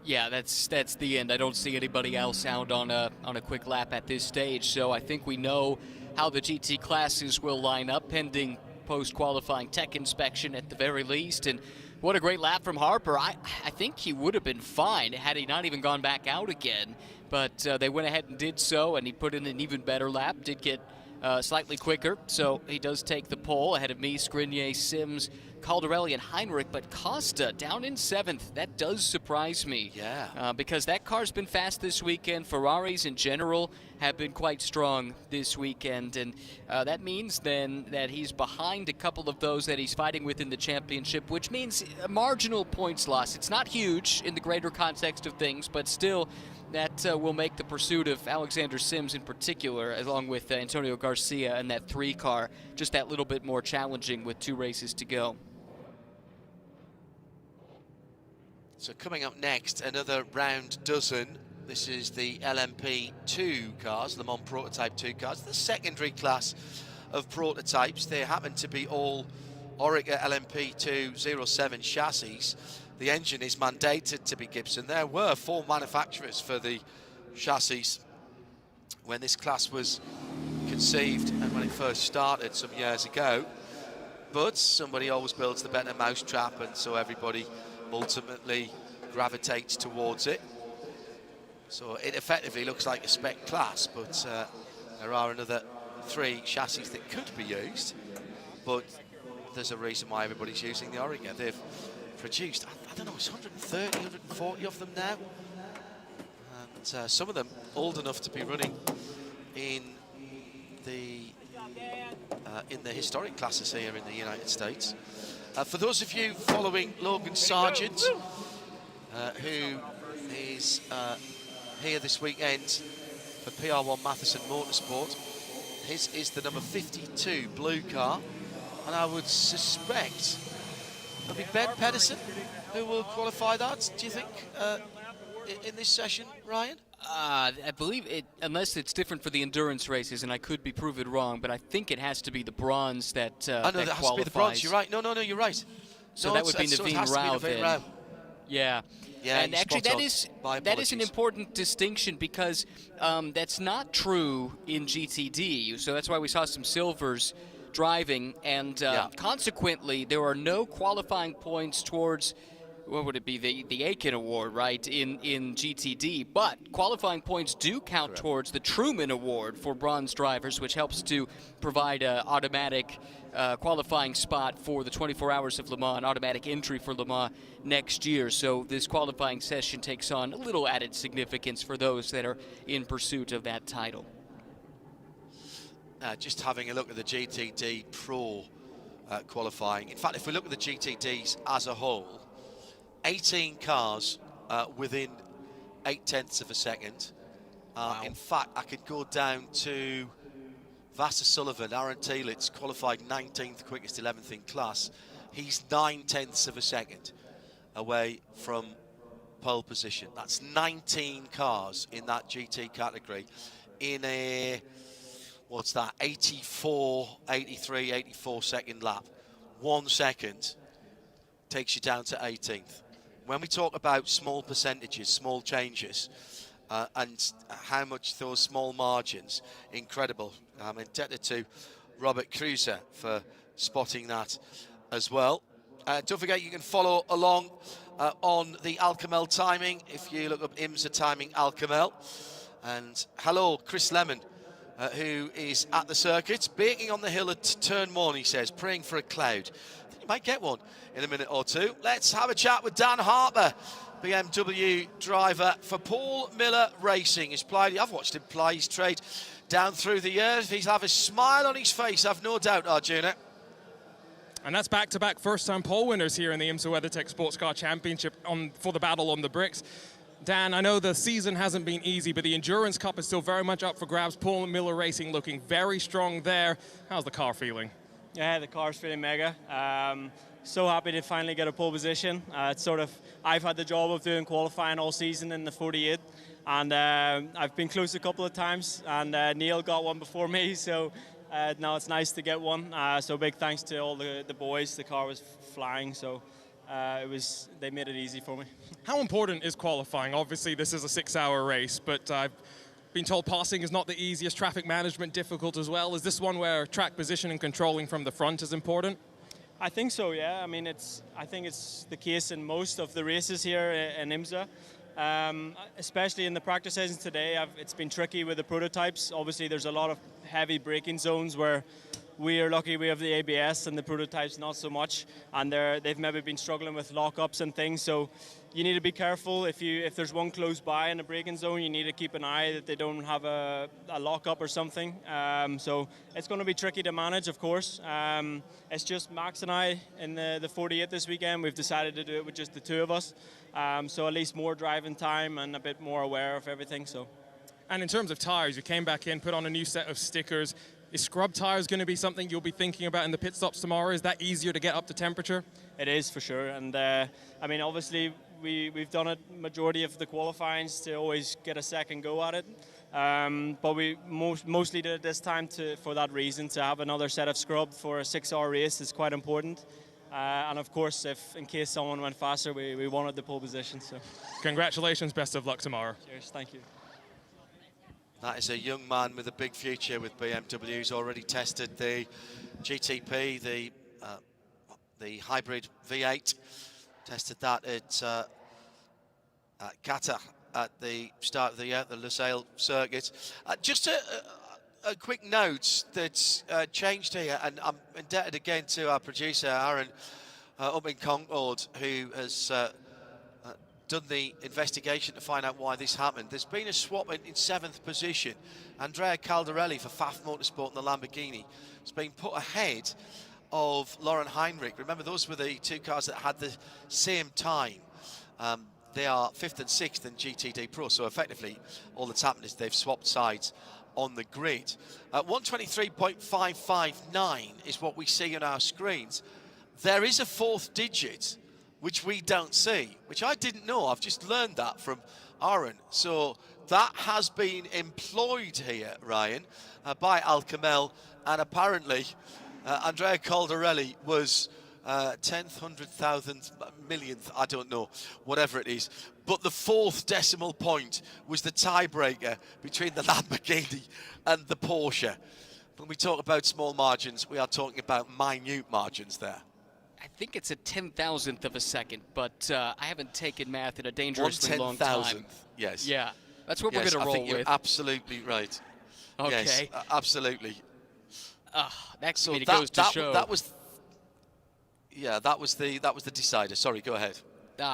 Yeah, that's the end. I don't see anybody else out on a quick lap at this stage. So I think we know how the GT classes will line up pending post-qualifying tech inspection at the very least. And what a great lap from Harper. I think he would have been fine had he not even gone back out again. But they went ahead and did so, and he put in an even better lap, did get slightly quicker. So he does take the pole ahead of me, Grenier, Sims, Caldarelli, and Heinrich. But Costa down in 7th. That does surprise me. Yeah. Because that car's been fast this weekend. Ferraris in general have been quite strong this weekend. And that means then that he's behind a couple of those that he's fighting with in the championship, which means a marginal points loss. It's not huge in the greater context of things, but still that will make the pursuit of Alexander Sims in particular, along with Antonio Garcia and that 3 car, just that little bit more challenging with 2 races to go. So coming up next, another round dozen. This is the LMP2 cars, Le Mans Prototype 2 cars, the secondary class of prototypes. They happen to be all Orica LMP2 07 chassis. The engine is mandated to be Gibson. There were 4 manufacturers for the chassis when this class was conceived and when it first started some years ago. But somebody always builds the better mousetrap, and so everybody ultimately gravitates towards it. So it effectively looks like a spec class, but there are another 3 chassis that could be used. But there's a reason why everybody's using the Orica. They've produced, I don't know, it's 130, 140 of them now. And some of them old enough to be running in the historic classes here in the United States. For those of you following Logan Sargent, who is here this weekend for PR1 Matheson Motorsport, his is the number 52 blue car, and I would suspect it'll be Ben Pedersen who will qualify that, do you think, in this session, Ryan? I believe it, unless it's different for the endurance races, and I could be proven wrong, but I think it has to be the bronze that I know that has to be the bronze. You're right. No, you're right. So no, that would be Naveen Rao then. Yeah. Yeah, and actually that is an important distinction, because that's not true in GTD. So that's why we saw some silvers driving, and consequently there are no qualifying points towards what would it be, the Aiken Award, right, in GTD. But qualifying points do count towards the Truman Award for bronze drivers, which helps to provide an automatic qualifying spot for the 24 Hours of Le Mans, an automatic entry for Le Mans next year. So this qualifying session takes on a little added significance for those that are in pursuit of that title. Just having a look at the GTD Pro Qualifying. In fact, if we look at the GTDs as a whole, 18 cars within 0.8 of a second. Wow. In fact, I could go down to Vassar Sullivan, Aaron Telitz, qualified 19th quickest, 11th in class. He's 0.9 of a second away from pole position. That's 19 cars in that GT category in a, what's that, 84, 83, 84 second lap. 1 second takes you down to 18th. When we talk about small percentages, small changes, and how much those small margins, incredible. I'm indebted to Robert Cruiser for spotting that as well. Don't forget you can follow along on the Alcamel timing if you look up IMSA timing Alcamel. And hello, Chris Lemon, who is at the circuit, baking on the hill at turn 1, he says, praying for a cloud. I think you might get one in a minute or two. Let's have a chat with Dan Harper, BMW driver for Paul Miller Racing. I've watched him ply his trade down through the years. He'll have a smile on his face, I've no doubt, Arjuna. And that's back-to-back first-time pole winners here in the IMSA WeatherTech SportsCar Championship for the battle on the bricks. Dan, I know the season hasn't been easy, but the Endurance Cup is still very much up for grabs. Paul Miller Racing looking very strong there. How's the car feeling? Yeah, the car's feeling mega. So happy to finally get a pole position. It's sort of, I've had the job of doing qualifying all season in the 48, and I've been close a couple of times, and Neil got one before me, so now it's nice to get one. So big thanks to all the boys. The car was flying, so they made it easy for me. How important is qualifying? Obviously, this is a 6-hour race, but I've been told passing is not the easiest, traffic management difficult as well. Is this one where track position and controlling from the front is important? I think so, yeah. I mean, I think it's the case in most of the races here in IMSA. Especially in the practice sessions today, it's been tricky with the prototypes. Obviously, there's a lot of heavy braking zones where we are lucky we have the ABS and the prototypes not so much, and they've maybe been struggling with lockups and things. So you need to be careful. If there's one close by in a braking zone, you need to keep an eye that they don't have a lockup or something. So it's going to be tricky to manage, of course. It's just Max and I in the 48 this weekend. We've decided to do it with just the two of us. So at least more driving time and a bit more aware of everything. So. And in terms of tires, you came back in, put on a new set of stickers. Is scrub tires going to be something you'll be thinking about in the pit stops tomorrow? Is that easier to get up to temperature? It is, for sure. And I mean, obviously, we've done it majority of the qualifyings to always get a second go at it. But we mostly did it this time for that reason, to have another set of scrub for a 6-hour race is quite important. And of course, in case someone went faster, we wanted the pole position. So, congratulations, best of luck tomorrow. Cheers, thank you. That is a young man with a big future with BMW. He's already tested the GTP, the hybrid V8. Tested that at Qatar at the start of the year, the Lusail circuit. Just a quick note that's changed here, and I'm indebted again to our producer, Aaron, up in Concord, who has done the investigation to find out why this happened. There's been a swap in 7th position. Andrea Caldarelli for Pfaff Motorsport in the Lamborghini has been put ahead of Lauren Heinrich. Remember, those were the two cars that had the same time. They are 5th and 6th in GTD Pro, so effectively all that's happened is they've swapped sides on the grid. 123.559 is what we see on our screens. There is a 4th digit which we don't see, which I didn't know. I've just learned that from Aaron. So that has been employed here, Ryan, by Alcamel, and apparently Andrea Caldarelli was 10th, 100,000th, millionth, I don't know, whatever it is. But the 4th decimal point was the tiebreaker between the Lamborghini and the Porsche. When we talk about small margins, we are talking about minute margins there. I think it's a 10,000th of a second, but I haven't taken math in a dangerously long time. 1/10,000th, yes. Yeah, that's what we're Yes, going to roll I think you're with. absolutely right. Okay. Yes, absolutely. That So goes to show. that was the decider. Sorry, go ahead.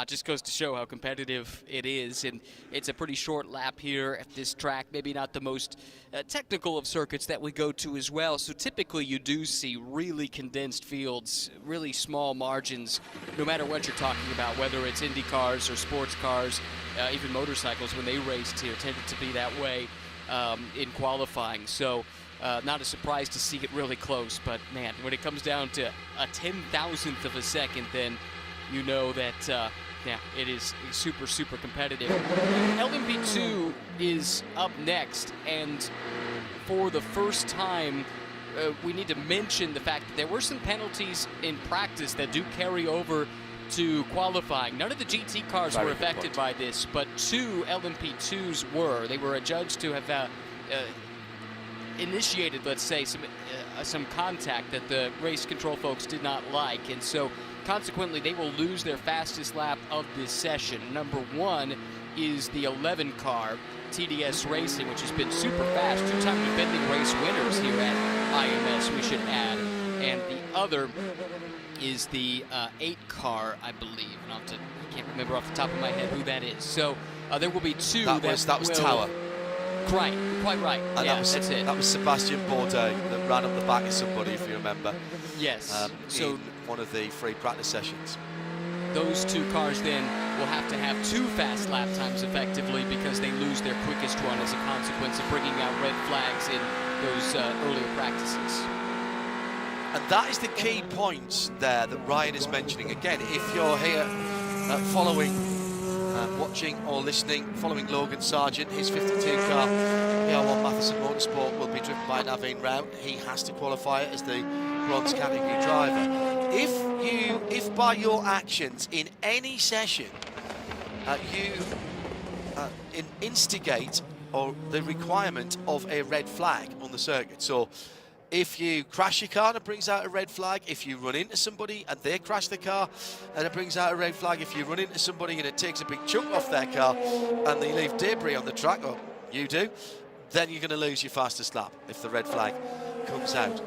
Just goes to show how competitive it is, and it's a pretty short lap here at this track. Maybe not the most technical of circuits that we go to as well. So typically you do see really condensed fields, really small margins, no matter what you're talking about, whether it's Indy cars or sports cars, even motorcycles when they raced here tended to be that way in qualifying. So not a surprise to see it really close, but man, when it comes down to a 10,000th of a second, then you know that, it is super, super competitive. LMP2 is up next, and for the first time, we need to mention the fact that there were some penalties in practice that do carry over to qualifying. None of the GT cars were affected by this, but 2 LMP2s were. They were adjudged to have initiated, let's say, some contact that the race control folks did not like, and so consequently they will lose their fastest lap of this session. Number 1 is the 11 car, TDS Racing, which has been super fast, 2-time defending race winners here at IMS, we should add, and the other is the 8 car, I believe, and I can't remember off the top of my head who that is. So there will be 2 that was Tower. Right, quite right. And that's it. That was Sebastian Bourdais that ran up the back of somebody, if you remember. Yes. So in one of the free practice sessions. Those 2 cars then will have to have 2 fast lap times effectively because they lose their quickest one as a consequence of bringing out red flags in those earlier practices. And that is the key point there that Ryan is mentioning. Again, if you're here following, watching or listening, following Logan Sargent, his 52 car PR1 Matheson Motorsport will be driven by Naveen Rao. He has to qualify it as the bronze category driver. If by your actions in any session you instigate or the requirement of a red flag on the circuit, so if you crash your car and it brings out a red flag, if you run into somebody and they crash the car and it brings out a red flag, if you run into somebody and it takes a big chunk off their car and they leave debris on the track, or you do, then you're going to lose your fastest lap if the red flag comes out.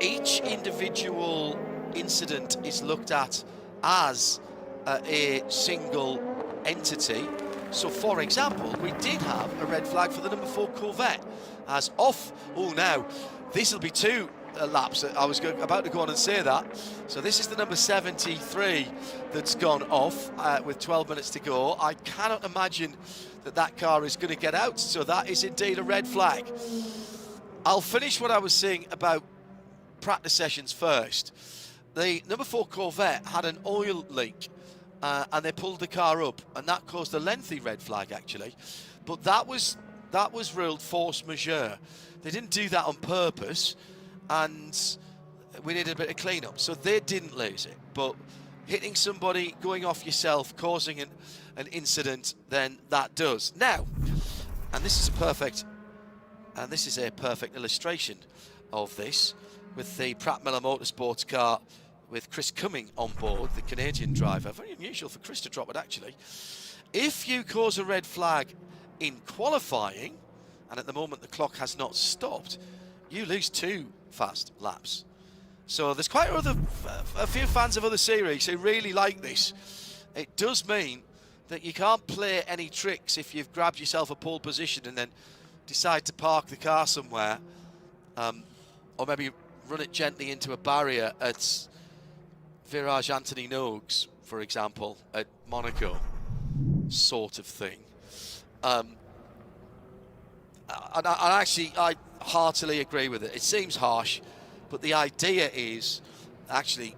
Each individual incident is looked at as a single entity. So, for example, we did have a red flag for the number 4 Corvette as off. Oh, now this will be 2 laps. I was about to go on and say that. So this is the number 73 that's gone off with 12 minutes to go. I cannot imagine that car is going to get out. So that is indeed a red flag. I'll finish what I was saying about practice sessions first. The number 4 Corvette had an oil leak. And they pulled the car up, and that caused a lengthy red flag, actually. But that was ruled force majeure. They didn't do that on purpose, and we needed a bit of clean-up. So they didn't lose it. But hitting somebody, going off yourself, causing an incident, then that does. Now, and this is a perfect illustration of this with the Pratt Miller Motorsports car with Chris Cumming on board, the Canadian driver. Very unusual for Chris to drop it, actually. If you cause a red flag in qualifying, and at the moment the clock has not stopped, you lose 2 fast laps. So there's quite a few fans of other series who really like this. It does mean that you can't play any tricks if you've grabbed yourself a pole position and then decide to park the car somewhere, or maybe run it gently into a barrier at Virage Anthony Nogues, for example, at Monaco, sort of thing. And I heartily agree with it. It seems harsh, but the idea is actually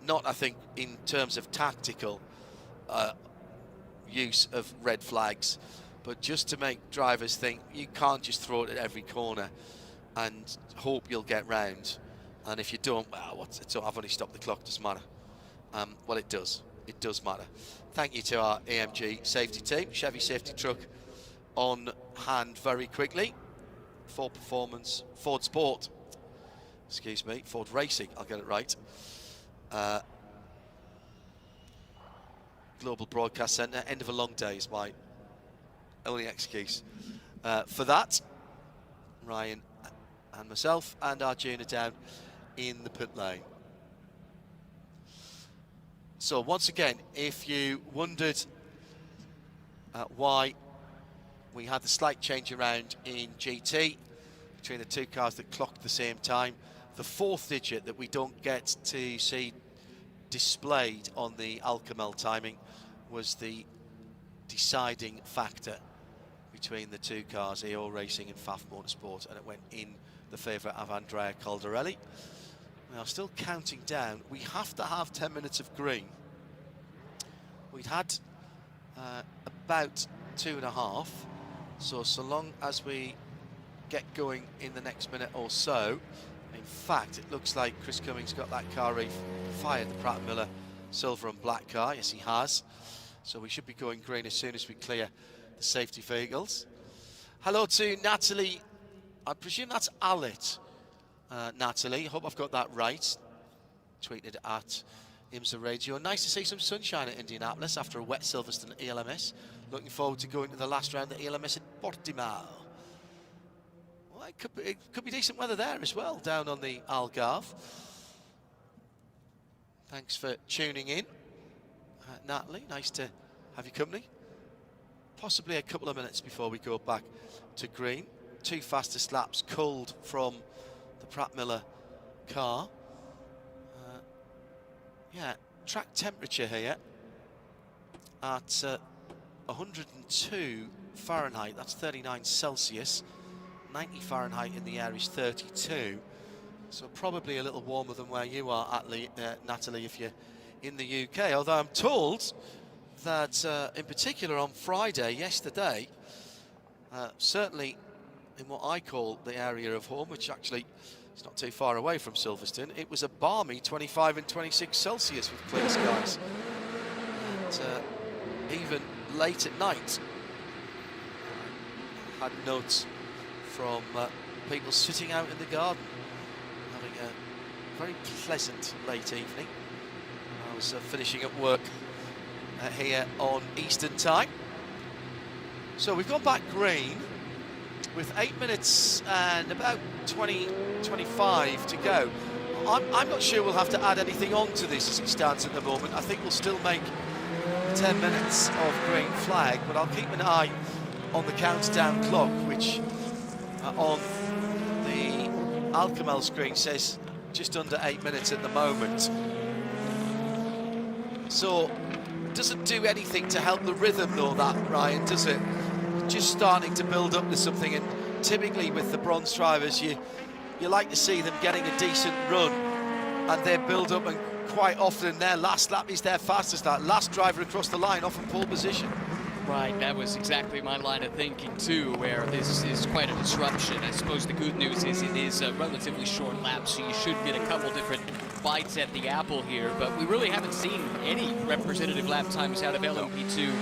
not, I think, in terms of tactical use of red flags, but just to make drivers think you can't just throw it at every corner and hope you'll get round. And if you don't, well, I've only stopped the clock, doesn't matter. Well, it does. It does matter. Thank you to our AMG safety team, Chevy safety truck on hand very quickly. Ford Performance, Ford Sport excuse me, Ford Racing, I'll get it right. Global Broadcast Centre, end of a long day is my only excuse for that. Ryan and myself and our junior down in the pit lane. So once again, if you wondered why we had the slight change around in GT between the two cars that clocked the same time, the fourth digit that we don't get to see displayed on the Alcamel timing was the deciding factor between the two cars, EO Racing and FAF Motorsport, and it went in the favour of Andrea Caldarelli. We are still counting down. We have to have 10 minutes of green. We'd had about 2.5, so long as we get going in the next minute or so. In fact, it looks like Chris Cummings got that car fired, the Pratt Miller silver and black car. Yes, he has. So we should be going green as soon as we clear the safety vehicles. Hello to Natalie. I presume that's Alit. Natalie, I hope I've got that right. Tweeted at IMSA Radio. Nice to see some sunshine at Indianapolis after a wet Silverstone ELMS. Looking forward to going to the last round at ELMS in Portimao. Well, it could be decent weather there as well, down on the Algarve. Thanks for tuning in, Natalie. Nice to have your company. Possibly a couple of minutes before we go back to green. 2 fastest laps culled from the Pratt Miller car. Yeah, track temperature here at 102 Fahrenheit, that's 39 Celsius. 90 Fahrenheit in the air is 32. So probably a little warmer than where you are, Natalie, if you're in the UK. Although I'm told that in particular on Friday, yesterday, certainly in what I call the area of home, which actually is not too far away from Silverstone, it was a balmy 25 and 26 Celsius with clear skies. And, even late at night, I had notes from people sitting out in the garden, having a very pleasant late evening. I was finishing up work here on Eastern time. So we've gone back green with 8 minutes and about 25 to go. I'm not sure we'll have to add anything on to this as it stands at the moment. I think we'll still make 10 minutes of green flag, but I'll keep an eye on the countdown clock, which on the Alcamel screen says just under 8 minutes at the moment. So it doesn't do anything to help the rhythm, though, that, Ryan, does it? Just starting to build up to something, and typically with the bronze drivers, you like to see them getting a decent run, and they build up, and quite often their last lap is their fastest lap. Last driver across the line, off in pole position. Right, that was exactly my line of thinking too, where this is quite a disruption. I suppose the good news is it is a relatively short lap, so you should get a couple different bites at the apple here, but we really haven't seen any representative lap times out of LMP2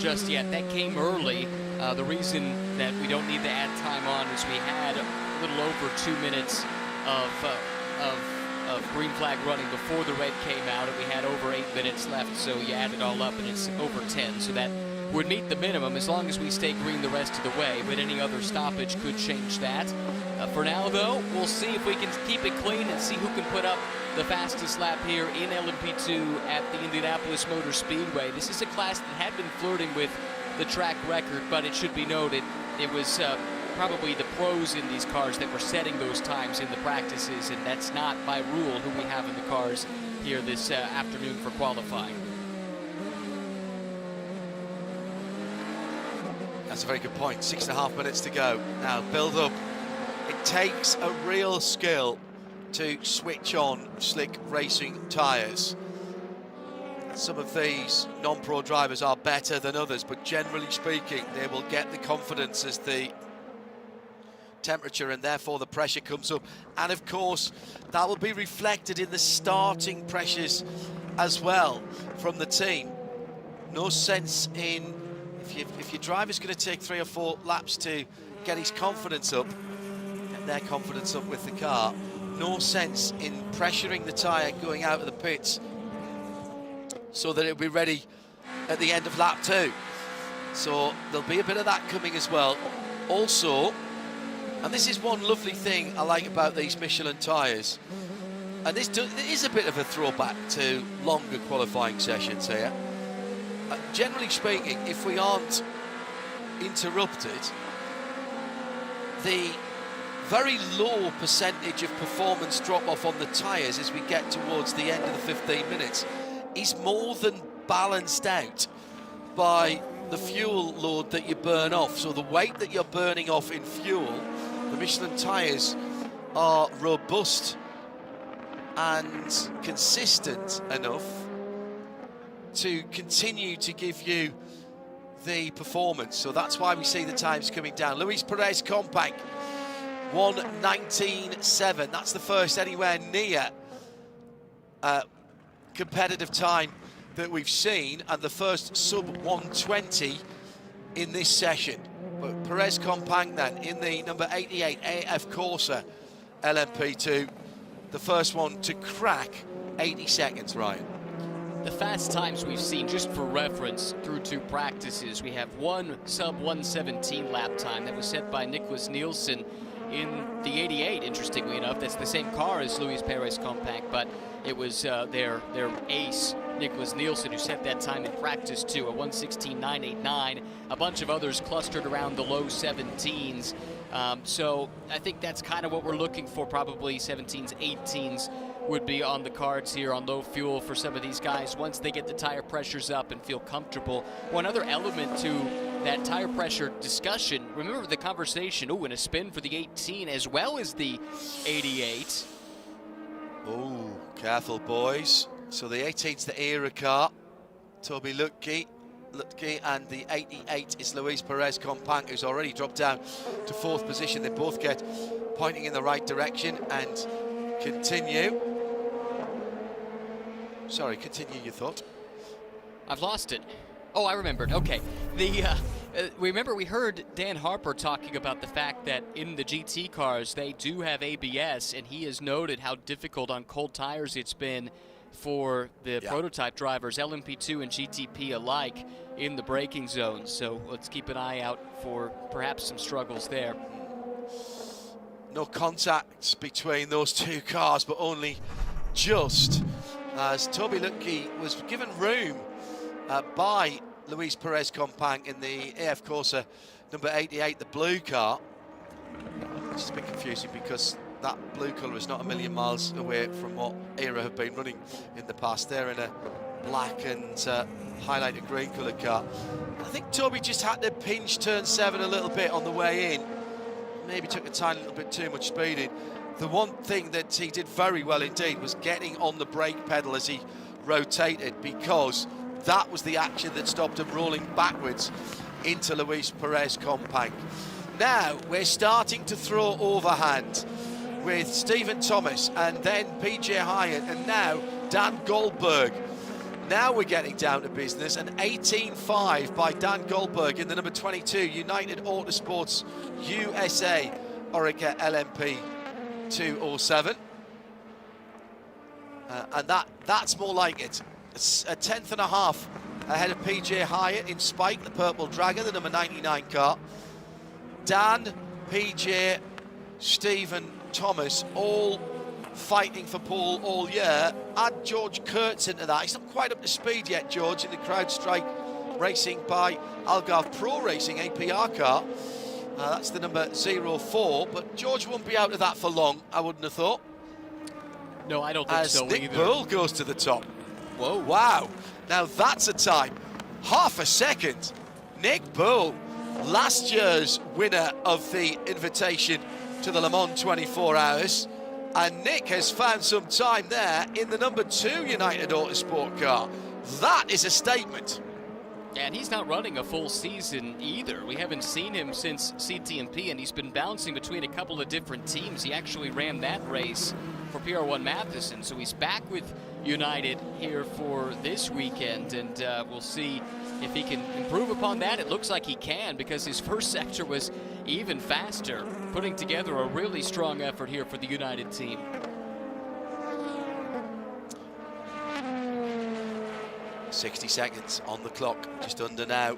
just yet. That came early. The reason that we don't need to add time on is we had a little over 2 minutes of green flag running before the red came out, and we had over 8 minutes left, so you add it all up and it's over 10, so that would meet the minimum as long as we stay green the rest of the way, but any other stoppage could change that. For now, though, we'll see if we can keep it clean and see who can put up the fastest lap here in LMP2 at the Indianapolis Motor Speedway. This is a class that had been flirting with the track record, but it should be noted it was probably the pros in these cars that were setting those times in the practices, and that's not by rule who we have in the cars here this afternoon for qualifying. That's a very good point. 6.5 minutes to go. Now, build up. It takes a real skill to switch on slick racing tyres. Some of these non-pro drivers are better than others, but generally speaking, they will get the confidence as the temperature and therefore the pressure comes up. And of course, that will be reflected in the starting pressures as well from the team. No sense in, if your driver's going to take 3 or 4 laps to get his confidence up, get their confidence up with the car, no sense in pressuring the tyre going out of the pits so that it'll be ready at the end of lap 2. So there'll be a bit of that coming as well. Also, and this is one lovely thing I like about these Michelin tyres, and this is a bit of a throwback to longer qualifying sessions here. Generally speaking, if we aren't interrupted, the very low percentage of performance drop-off on the tyres as we get towards the end of the 15 minutes is more than balanced out by the fuel load that you burn off. So the weight that you're burning off in fuel, the Michelin tyres are robust and consistent enough to continue to give you the performance. So that's why we see the times coming down. Luis Perez Compact 1:19.7. That's the first anywhere near competitive time that we've seen, and the first sub 1:20 in this session. But Perez Compact then in the number 88 AF Corsa LMP2, the first one to crack 80 seconds, Ryan. The fast times we've seen, just for reference, through 2 practices, we have one sub 1:17 lap time that was set by Nicholas Nielsen in the 88, interestingly enough. That's the same car as Luis Perez Compact, but it was their ace, Nicholas Nielsen, who set that time in practice too, a 1:16.989. A bunch of others clustered around the low 17s. So I think that's kind of what we're looking for, probably 17s, 18s would be on the cards here on low fuel for some of these guys once they get the tire pressures up and feel comfortable. One other element to that tire pressure discussion, remember the conversation, in a spin for the 18 as well as the 88. Oh, careful, boys. So the 18's the era car, Toby Lutke, and the 88 is Luis Perez Compact, who's already dropped down to 4th position. They both get pointing in the right direction and continue. Sorry, continue your thought. I've lost it. Oh, I remembered. Okay. Remember we heard Dan Harper talking about the fact that in the GT cars they do have ABS, and he has noted how difficult on cold tires it's been for the prototype drivers, LMP2 and GTP alike, in the braking zones. So let's keep an eye out for perhaps some struggles there. No contact between those 2 cars, but only just, as Toby Lutke was given room by Luis Perez Compact in the AF Corsa number 88, the blue car. Which is a bit confusing because that blue colour is not a million miles away from what ERA have been running in the past. They're in a black and highlighted green coloured car. I think Toby just had to pinch turn 7 a little bit on the way in. Maybe took a tiny little bit too much speed in. The one thing that he did very well indeed was getting on the brake pedal as he rotated, because that was the action that stopped him rolling backwards into Luis Perez Compact. Now we're starting to throw overhand with Stephen Thomas and then PJ Hyatt and now Dan Goldberg. Now we're getting down to business. An 18.5 by Dan Goldberg in the number 22 United Autosports USA Orica LMP 207. And that's more like it. It's a 10.5 ahead of PJ Hyatt in Spike, the Purple Dragon, the number 99 car. Dan, PJ, Stephen Thomas, all fighting for pole all year. Add George Kurtz into that. He's not quite up to speed yet, George, in the CrowdStrike Racing by Algarve Pro Racing APR car. That's the number 04, but George won't be out of that for long, I wouldn't have thought. No, I don't think so Nick either. Bull goes to the top. Whoa. Wow. Now that's a time. Half a second. Nick Bull, last year's winner of the invitation to the Le Mans 24 Hours. And Nick has found some time there in the number 2 United Autosport car. That is a statement. And he's not running a full season either. We haven't seen him since CTMP, and he's been bouncing between a couple of different teams. He actually ran that race for PR1 Matheson, so he's back with United here for this weekend, and we'll see if he can improve upon that. It looks like he can, because his first sector was even faster, putting together a really strong effort here for the United team. 60 seconds on the clock, just under now.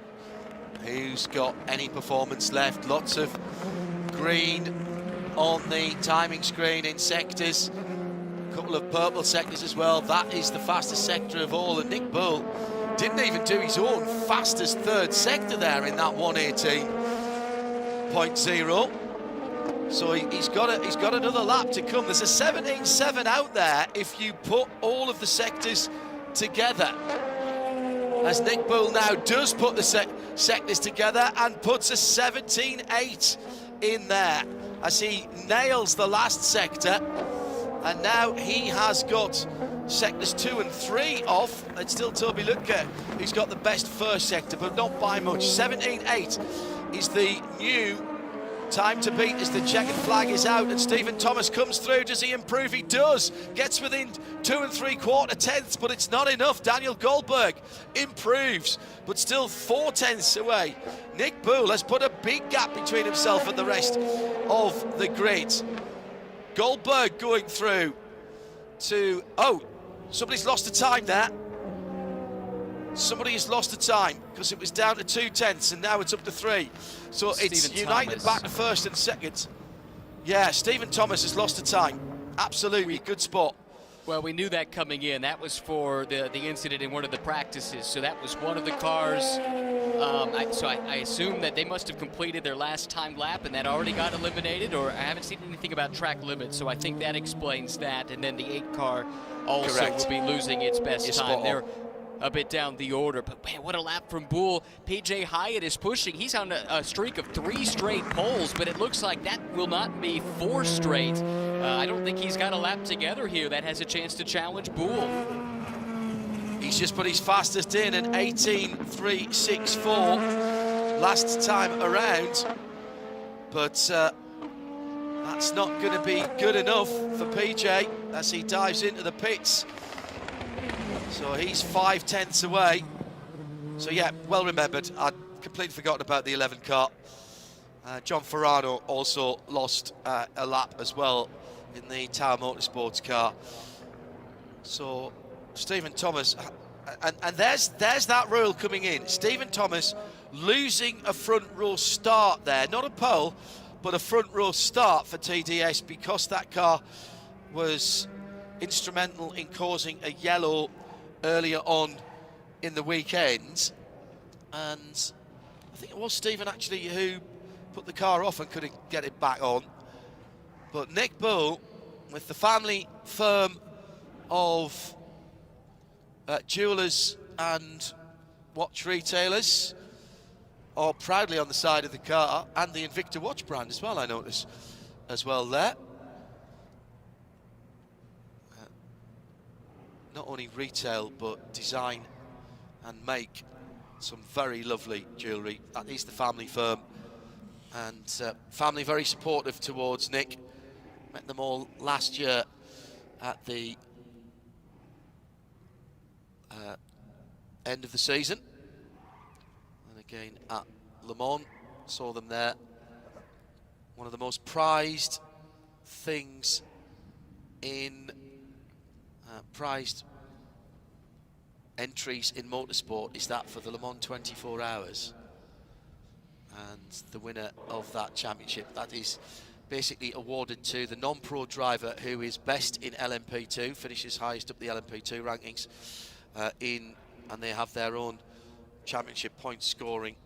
Who's got any performance left? Lots of green on the timing screen in sectors. A couple of purple sectors as well. That is the fastest sector of all, and Nick Bull didn't even do his own fastest third sector there in that 1:18.0. So he's got another lap to come. There's a 17.7 out there if you put all of the sectors together. As Nick Bull now does put the sectors together and puts a 17.8 in there as he nails the last sector. And now he has got sectors 2 and 3 off. It's still Toby Lutke who's got the best first sector, but not by much. 17.8 is the new time to beat as the checkered flag is out, and Stephen Thomas comes through. Does he improve? He does. Gets within 2 3/4 tenths, but it's not enough. Daniel Goldberg improves, but still 4 tenths away. Nick Bull has put a big gap between himself and the rest of the grid. Goldberg going through to, oh, somebody's lost a time there. Somebody has lost a time because it was down to 2 tenths and now it's up to 3. So it's Stephen United Thomas. back to first and second. Yeah, Stephen Thomas has lost a time. Absolutely, good spot. Well, we knew that coming in. That was for the incident in one of the practices. So that was one of the cars. I assume that they must have completed their last time lap and that already got eliminated, or I haven't seen anything about track limits, so I think that explains that. And then the 8 car also Correct. will be losing its best You're time. spot They're on. a bit down the order, but man, what a lap from Bull. PJ Hyatt is pushing. He's on a streak of 3 straight poles, but it looks like that will not be 4 straight. I don't think he's got a lap together here that has a chance to challenge Bull. He's just put his fastest in an 18.364 last time around, but that's not going to be good enough for PJ as he dives into the pits. So he's 5 tenths away. So yeah, well remembered. I'd completely forgotten about the 11 car. John Ferrano also lost a lap as well in the Tower Motorsports car. So Stephen Thomas, and there's that rule coming in. Stephen Thomas losing a front row start there, not a pole, but a front row start for TDS because that car was instrumental in causing a yellow earlier on in the weekend. And I think it was Stephen actually who put the car off and couldn't get it back on. But Nick Bull, with the family firm of jewellers and watch retailers, are proudly on the side of the car, and the Invicta watch brand as well, I notice, as well there. Not only retail, but design and make some very lovely jewellery. That is the family firm, and family very supportive towards Nick. Met them all last year at the end of the season, and again at Le Mans, saw them there. One of the most prized things in prized entries in motorsport is that for the Le Mans 24 hours, and the winner of that championship, that is basically awarded to the non-pro driver who is best in LMP2, finishes highest up the LMP2 rankings and they have their own championship point scoring.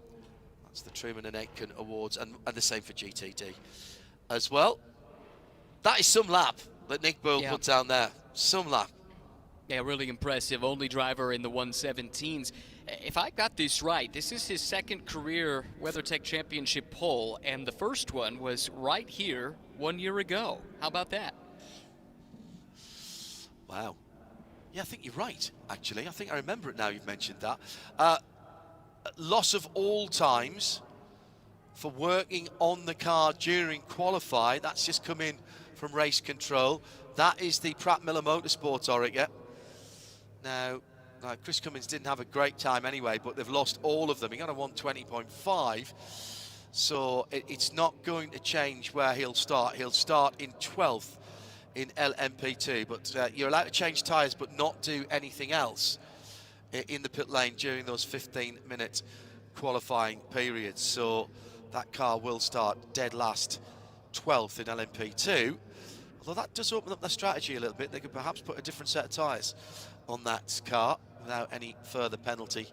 That's the Truman and Aitken Awards, and the same for GTD as well. That is some lap that Nick Bull put down there, some lap. Yeah, really impressive. Only driver in the 117s. If I got this right, this is his second career WeatherTech Championship pole, and the first one was right here 1 year ago. How about that? Wow. Yeah, I think you're right, actually. I think I remember it now you've mentioned that. Loss of all times for working on the car during qualify. That's just come in from race control. That is the Pratt Miller Motorsports Oregon. Now, Chris Cummins didn't have a great time anyway, but they've lost all of them. He got a 120.5, so it's not going to change where he'll start. He'll start in 12th in LMP2, but you're allowed to change tyres but not do anything else in the pit lane during those 15-minute qualifying periods. So that car will start dead last, 12th in LMP2. Although that does open up their strategy a little bit. They could perhaps put a different set of tyres on that car without any further penalty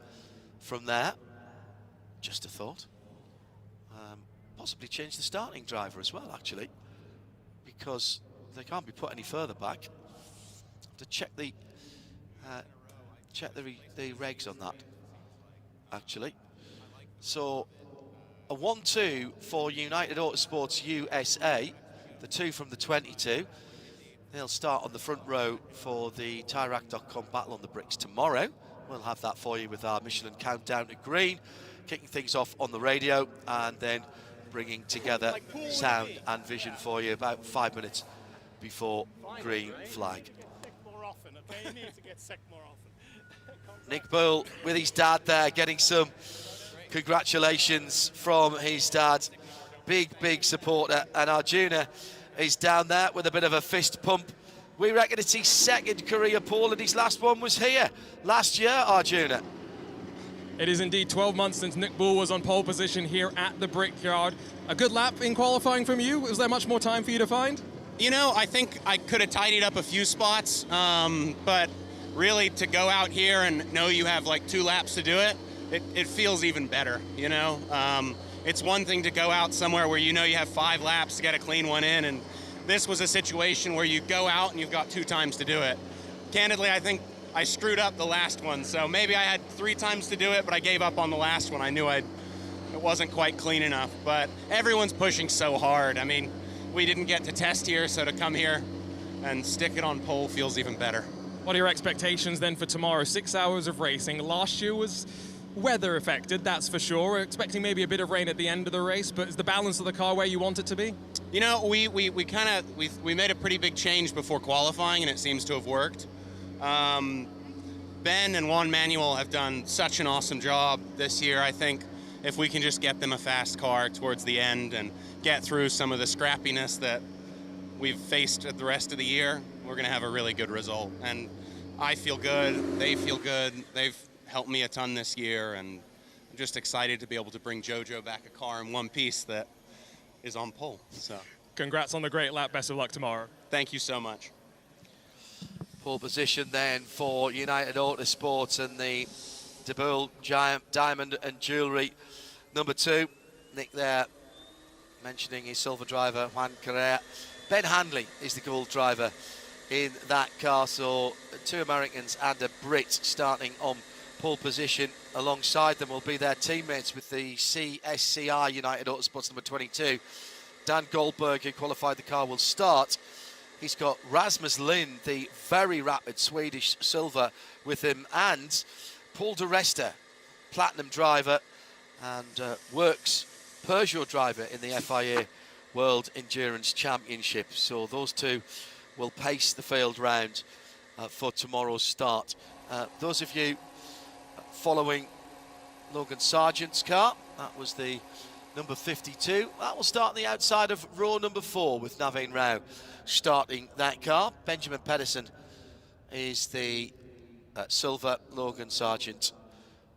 from there. Just a thought. Possibly change the starting driver as well, actually, because they can't be put any further back. Have to check the regs on that, actually. So a 1-2 for United Autosports USA, the 2 from the 22. They'll start on the front row for the TireRack.com Battle on the Bricks tomorrow. We'll have that for you with our Michelin countdown to green, kicking things off on the radio, and then bringing together sound and vision for you about 5 minutes before green flag. Nick Bull with his dad there, getting some congratulations from his dad. Big supporter, and Arjuna is down there with a bit of a fist pump. We reckon it's his second career pole, and his last one was here last year, Arjuna. It is indeed 12 months since Nick Bull was on pole position here at the Brickyard. A good lap in qualifying from you. Was there much more time for you to find? You know, I think I could have tidied up a few spots, but really to go out here and know you have like 2 laps to do it, it feels even better, you know? It's one thing to go out somewhere where you know you have 5 laps to get a clean one in, and this was a situation where you go out and you've got 2 times to do it. Candidly, I think I screwed up the last one, so maybe I had 3 times to do it, but I gave up on the last one. I knew it wasn't quite clean enough, but everyone's pushing so hard. I mean, we didn't get to test here, so to come here and stick it on pole feels even better. What are your expectations then for tomorrow? 6 hours of racing. Last year was weather affected, that's for sure. We're expecting maybe a bit of rain at the end of the race, but is the balance of the car where you want it to be? You know, we made a pretty big change before qualifying, and it seems to have worked. Ben and Juan Manuel have done such an awesome job this year. I think if we can just get them a fast car towards the end and get through some of the scrappiness that we've faced at the rest of the year, we're going to have a really good result. And I feel good, they feel good. They've helped me a ton this year, and I'm just excited to be able to bring JoJo back a car in one piece that is on pole. So, congrats on the great lap. Best of luck tomorrow. Thank you so much. Pole position then for United Autosports and the De Bull Giant Diamond and Jewelry number 2. Nick there mentioning his silver driver, Juan Correa. Ben Handley is the gold driver in that car, so 2 Americans and a Brit starting on pole position. Alongside them will be their teammates with the CSCI United Autosports number 22. Dan Goldberg, who qualified the car, will start. He's got Rasmus Lind, the very rapid Swedish silver, with him, and Paul de Resta, platinum driver, and Works Peugeot driver in the FIA World Endurance Championship. So those 2 will pace the field round for tomorrow's start. Those of you following Logan Sargent's car, that was the number 52. That will start on the outside of row number 4 with Naveen Rao starting that car. Benjamin Pedersen is the silver. Logan Sargent,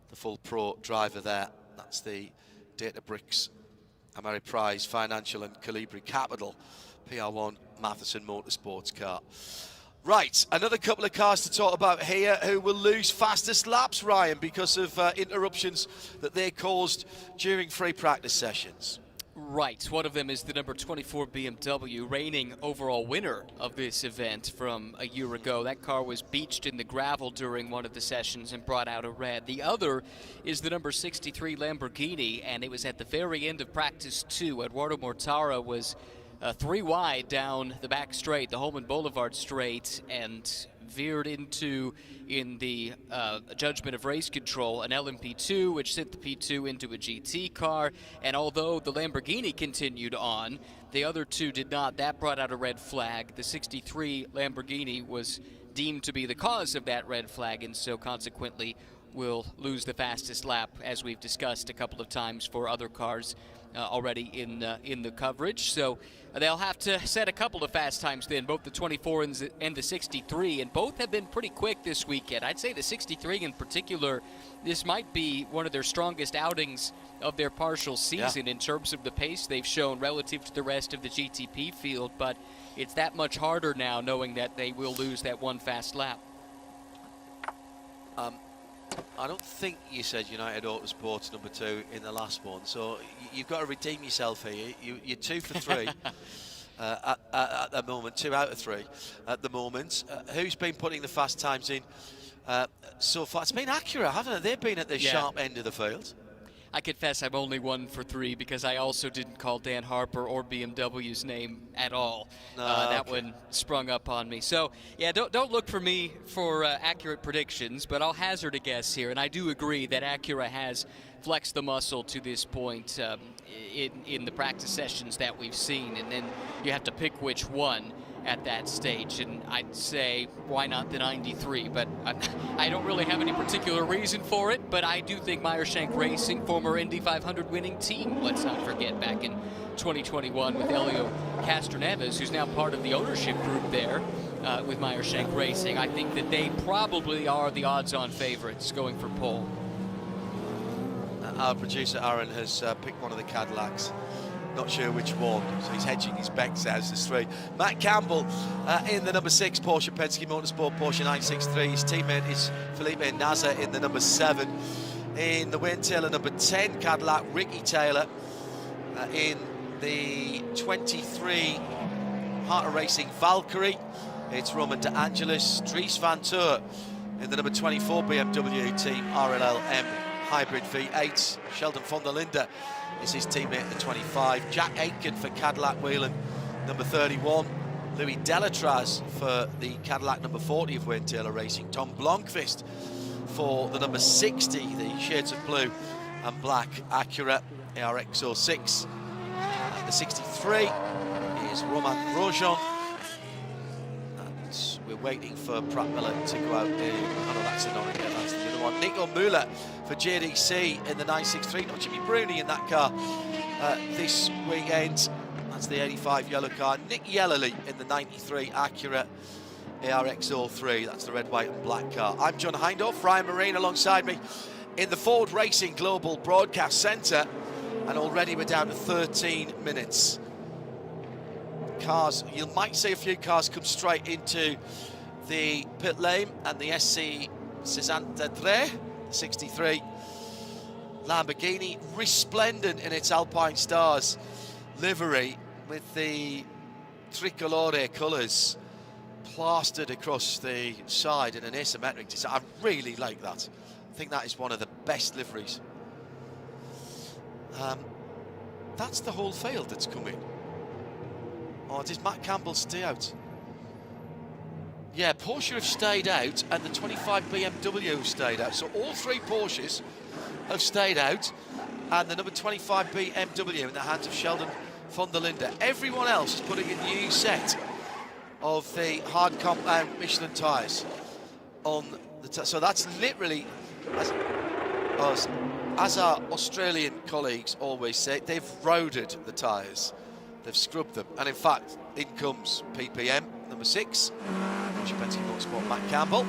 the full pro driver there. That's the Databricks, Ameriprise Financial and Calibri Capital PR1 Matheson Motorsports car. Right, another couple of cars to talk about here who will lose fastest laps, Ryan, because of interruptions that they caused during free practice sessions. Right, one of them is the number 24 BMW, reigning overall winner of this event from a year ago. That car was beached in the gravel during one of the sessions and brought out a red. The other is the number 63 Lamborghini, and it was at the very end of practice 2. Eduardo Mortara was 3 wide down the back straight, the Holman Boulevard straight, and veered into, in the judgment of race control, an LMP2, which sent the P2 into a GT car. And although the Lamborghini continued on, the other 2 did not. That brought out a red flag. The 63 Lamborghini was deemed to be the cause of that red flag, and so consequently will lose the fastest lap, as we've discussed a couple of times for other cars already in the coverage. So they'll have to set a couple of fast times then, both the 24 and the 63, and both have been pretty quick this weekend. I'd say the 63 in particular, this might be one of their strongest outings of their partial season in terms of the pace they've shown relative to the rest of the GTP field, but it's that much harder now knowing that they will lose that one fast lap. I don't think you said United Autosports number 2 in the last one, so you've got to redeem yourself here. You're 2 for 3 at the moment, 2 out of 3 at the moment. Who's been putting the fast times in so far? It's been Acura, haven't it? They've been at the sharp end of the field. I confess I'm only 1 for 3 because I also didn't call Dan Harper or BMW's name at all. That one sprung up on me. So, yeah, don't look for me for accurate predictions, but I'll hazard a guess here. And I do agree that Acura has flexed the muscle to this point in the practice sessions that we've seen. And then you have to pick which one at that stage, and I'd say why not the 93, but I don't really have any particular reason for it, but I do think Meyer-Shank Racing, former Indy 500 winning team, let's not forget, back in 2021 with Helio Castroneves, who's now part of the ownership group there with Meyer-Shank Racing. I think that they probably are the odds-on favorites going for pole. Our producer Aaron has picked one of the Cadillacs. Not sure which one, so he's hedging his bets as the 3. Matt Campbell in the number 6 Porsche Penske Motorsport Porsche 963. His teammate is Felipe Nasr in the number 7. In the Wayne Taylor number 10 Cadillac, Ricky Taylor in the 23 Heart of Racing Valkyrie. It's Roman De Angelis. Dries Van Toor in the number 24 BMW Team RLLM Hybrid V8. Sheldon von der Linde is his teammate at the 25. Jack Aitken for Cadillac Whelen, number 31. Louis Delatraz for the Cadillac number 40 of Wayne Taylor Racing. Tom Blomqvist for the number 60, the shades of blue and black Acura ARX06. The 63 is Romain Grosjean. And we're waiting for Pratt Miller to go out there. Oh no, that's the non-again, that's the other one. Nico Müller for JDC in the 963. Not Jimmy Bruni in that car this weekend. That's the 85 yellow car. Nick Yellerly in the 93 Acura ARX03. That's the red, white and black car. I'm John Hindhaugh, Ryan Marine alongside me in the Ford Racing Global Broadcast Centre. And already we're down to 13 minutes. Cars, you might see a few cars come straight into the pit lane, and the SC 63 Lamborghini, resplendent in its Alpine Stars livery with the tricolore colours plastered across the side in an asymmetric design. I really like that. I think that is one of the best liveries. That's the whole field that's coming. Or does Matt Campbell stay out? Yeah, Porsche have stayed out, and the 25 BMW have stayed out. So all 3 Porsches have stayed out, and the number 25 BMW in the hands of Sheldon von der Linde. Everyone else is putting a new set of the hard compound Michelin tyres on the so that's literally, as our Australian colleagues always say, they've roaded the tyres. They've scrubbed them, and in fact, in comes PPM, number 6, Porsche Penske Motorsport, Matt Campbell.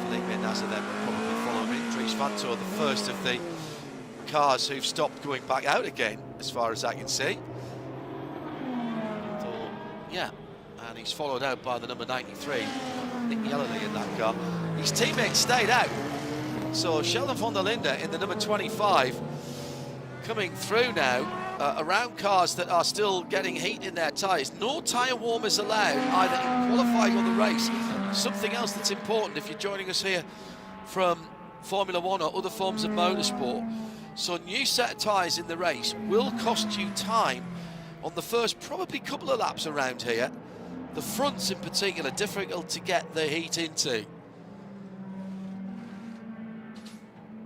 Felipe Nasr then will probably follow him in. Dries Van Toor, the first of the cars who've stopped going back out again, as far as I can see. So, yeah, and he's followed out by the number 93, Nick Yellerly in that car. His teammate stayed out, so Sheldon von der Linde in the number 25 coming through now. Around cars that are still getting heat in their tyres. No tyre warmers allowed, either in qualifying or the race. Something else that's important if you're joining us here from Formula One or other forms of motorsport. So new set of tyres in the race will cost you time on the first probably couple of laps around here. The fronts in particular, difficult to get the heat into.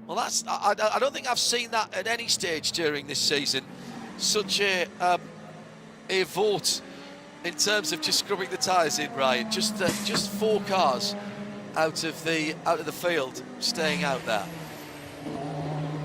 Well, that's I don't think I've seen that at any stage during this season. Such a vote in terms of just scrubbing the tyres in, Ryan. Just 4 cars out of the field, staying out there.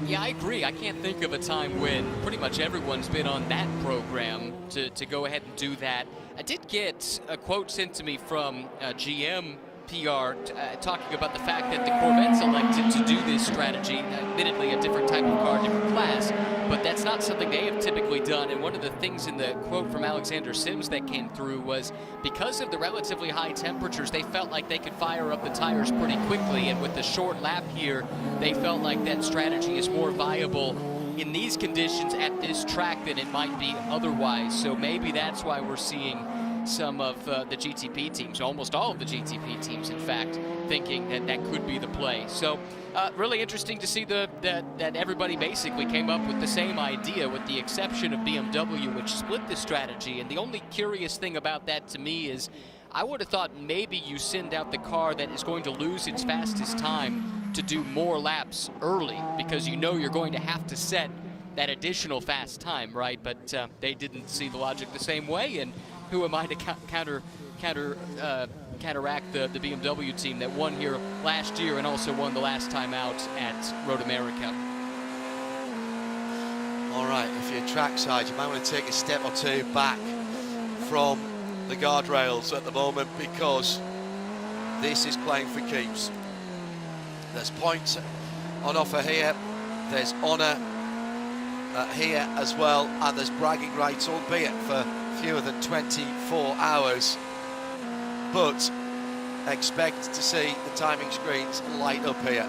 Yeah, I agree. I can't think of a time when pretty much everyone's been on that program to go ahead and do that. I did get a quote sent to me from GM PR talking about the fact that the Corvettes elected to do this strategy, admittedly a different type of car, different class, but that's not something they have typically done. And one of the things in the quote from Alexander Sims that came through was because of the relatively high temperatures, they felt like they could fire up the tires pretty quickly, and with the short lap here, they felt like that strategy is more viable in these conditions at this track than it might be otherwise. So maybe that's why we're seeing some of the GTP teams, almost all of the GTP teams, in fact, thinking that that could be the play. So really interesting to see that everybody basically came up with the same idea, with the exception of BMW, which split the strategy. And the only curious thing about that to me is I would have thought maybe you send out the car that is going to lose its fastest time to do more laps early, because you know you're going to have to set that additional fast time, right? But they didn't see the logic the same way, and who am I to counteract the BMW team that won here last year and also won the last time out at Road America? All right, if you're trackside, you might want to take a step or two back from the guardrails at the moment, because this is playing for keeps. There's points on offer here, there's honour here as well, and there's bragging rights, albeit for fewer than 24 hours, but expect to see the timing screens light up here.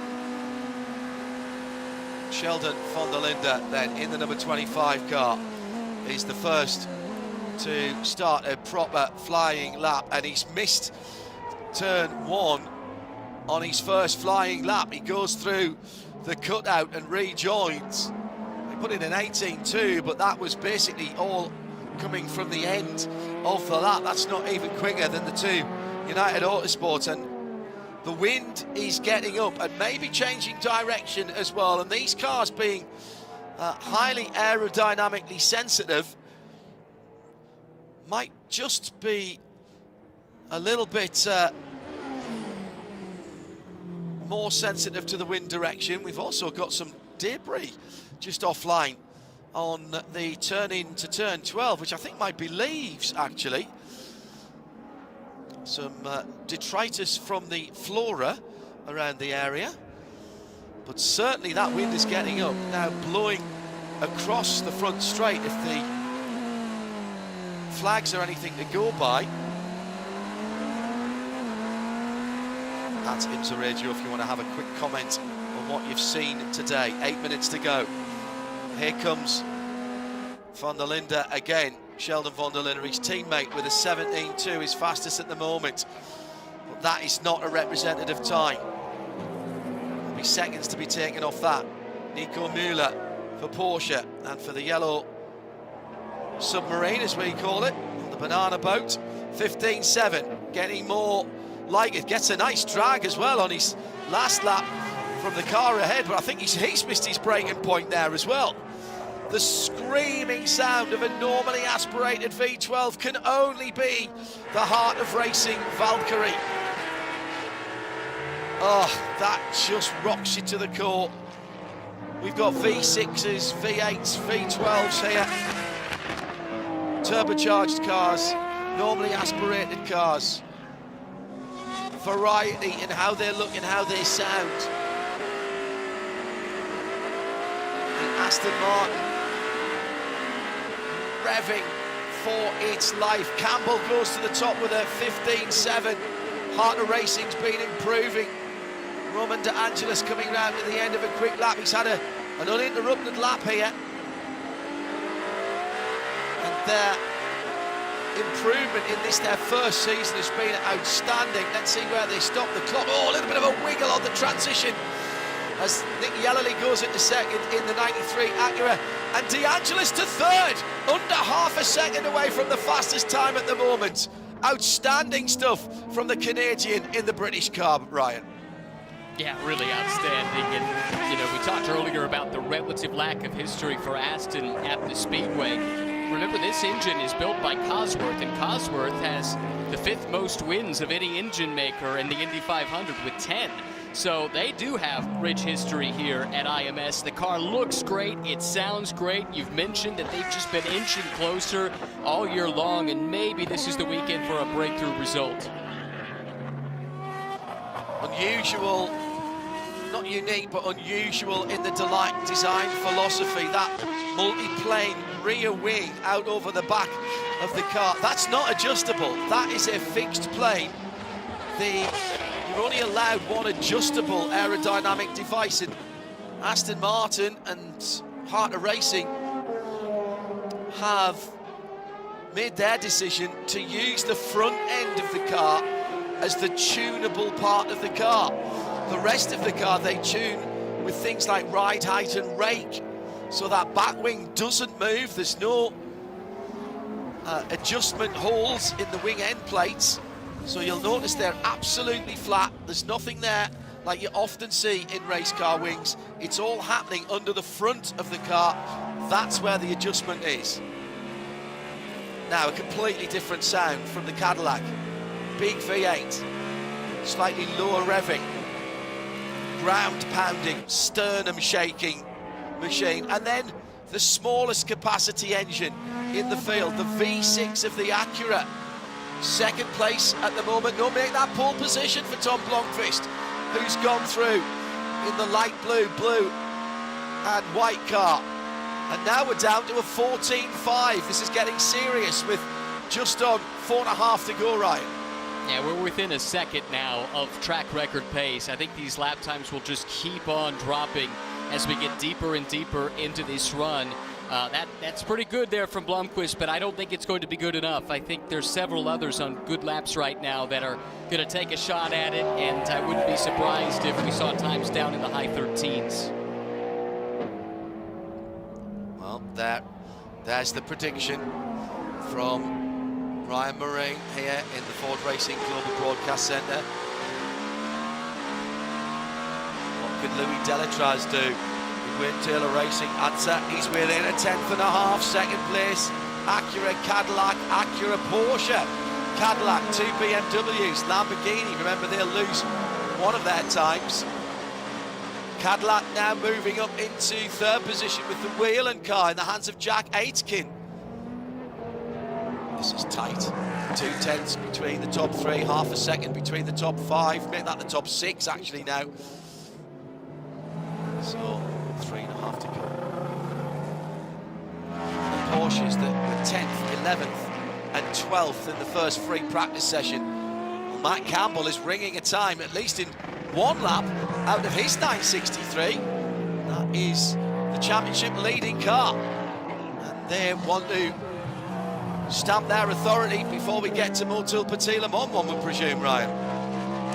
Sheldon von der Linde then in the number 25 car is the first to start a proper flying lap, and he's missed turn 1 on his first flying lap. He goes through the cutout and rejoins. He put in an 18.2, but that was basically all coming from the end of the lap. That's not even quicker than the two United Autosports, and the wind is getting up and maybe changing direction as well, and these cars being highly aerodynamically sensitive might just be a little bit more sensitive to the wind direction. We've also got some debris just offline on the turn in to turn 12, which I think might be leaves, actually. Some detritus from the flora around the area, but certainly that wind is getting up now, blowing across the front straight. If the flags are anything to go by, that's IMSA Radio if you want to have a quick comment on what you've seen today. 8 minutes to go. Here comes von der Linde again. Sheldon von der Linde, his teammate, with a 17.2, his fastest at the moment. But that is not a representative time. There'll be seconds to be taken off that. Nico Müller for Porsche, and for the yellow submarine, as we call it, the banana boat, 15.7, getting more like it. Gets a nice drag as well on his last lap from the car ahead, but I think he's missed his braking point there as well. The screaming sound of a normally aspirated V12 can only be the heart of racing, Valkyrie. Oh, that just rocks you to the core. We've got V6s, V8s, V12s here. Turbocharged cars, normally aspirated cars. Variety in how they look and how they sound. And Aston Martin revving for its life. Campbell goes to the top with a 15.7. Heart of Racing's been improving. Roman De Angelis coming round at the end of a quick lap. He's had an uninterrupted lap here. And their improvement in this, their first season, has been outstanding. Let's see where they stop the clock. Oh, a little bit of a wiggle on the transition as Nick Yellerly goes into second in the 93 Acura, and De Angelis to third, under half a second away from the fastest time at the moment. Outstanding stuff from the Canadian in the British car, Ryan. Yeah, really outstanding. And, you know, we talked earlier about the relative lack of history for Aston at the Speedway. remember, this engine is built by Cosworth, and Cosworth has the 5th most wins of any engine maker in the Indy 500 with 10. So they do have rich history here at IMS. The car looks great. It sounds great. You've mentioned that they've just been inching closer all year long, and maybe this is the weekend for a breakthrough result. Unusual, not unique, but unusual in the design philosophy. That multi-plane rear wing out over the back of the car. That's not adjustable. That is a fixed plane. You're only allowed one adjustable aerodynamic device, and Aston Martin and Heart of Racing have made their decision to use the front end of the car as the tunable part of the car. The rest of the car they tune with things like ride height and rake, so that back wing doesn't move. There's no adjustment holes in the wing end plates. So you'll notice they're absolutely flat. There's nothing there like you often see in race car wings. It's all happening under the front of the car. That's where the adjustment is. Now, a completely different sound from the Cadillac. Big V8, slightly lower revving, ground pounding, sternum shaking machine. And then the smallest capacity engine in the field, the V6 of the Acura. Second place at the moment. Don't make that pole position for Tom Blomqvist, who's gone through in the light blue, and white car. And now we're down to a 14.5. This is getting serious with just on 4.5 to go, Ryan. Yeah, we're within a second now of track record pace. I think these lap times will just keep on dropping as we get deeper and deeper into this run. That's pretty good there from Blomqvist, but I don't think it's going to be good enough. I think there's several others on good laps right now that are going to take a shot at it, and I wouldn't be surprised if we saw times down in the high 13s. Well, there's the prediction from Ryan Marine here in the Ford Racing Global Broadcast Centre. What could Louis Delatraz do? With Taylor Racing answer, he's within a 10.5. Second place, Acura, Cadillac, Acura, Porsche, Cadillac, 2 BMWs, Lamborghini. Remember, they'll lose one of their times. Cadillac now moving up into third position with the Whelen car in the hands of Jack Aitken. This is tight. 2/10 between the top 3, half a second between the top 5. Make that the top 6 actually now. So 3.5 to go. The Porsches that were 10th, 11th and 12th in the first free practice session. Well, Matt Campbell is ringing a time, at least in one lap, out of his 963. That is the championship leading car. And they want to stamp their authority before we get to Motul Patilam on one, we presume, Ryan.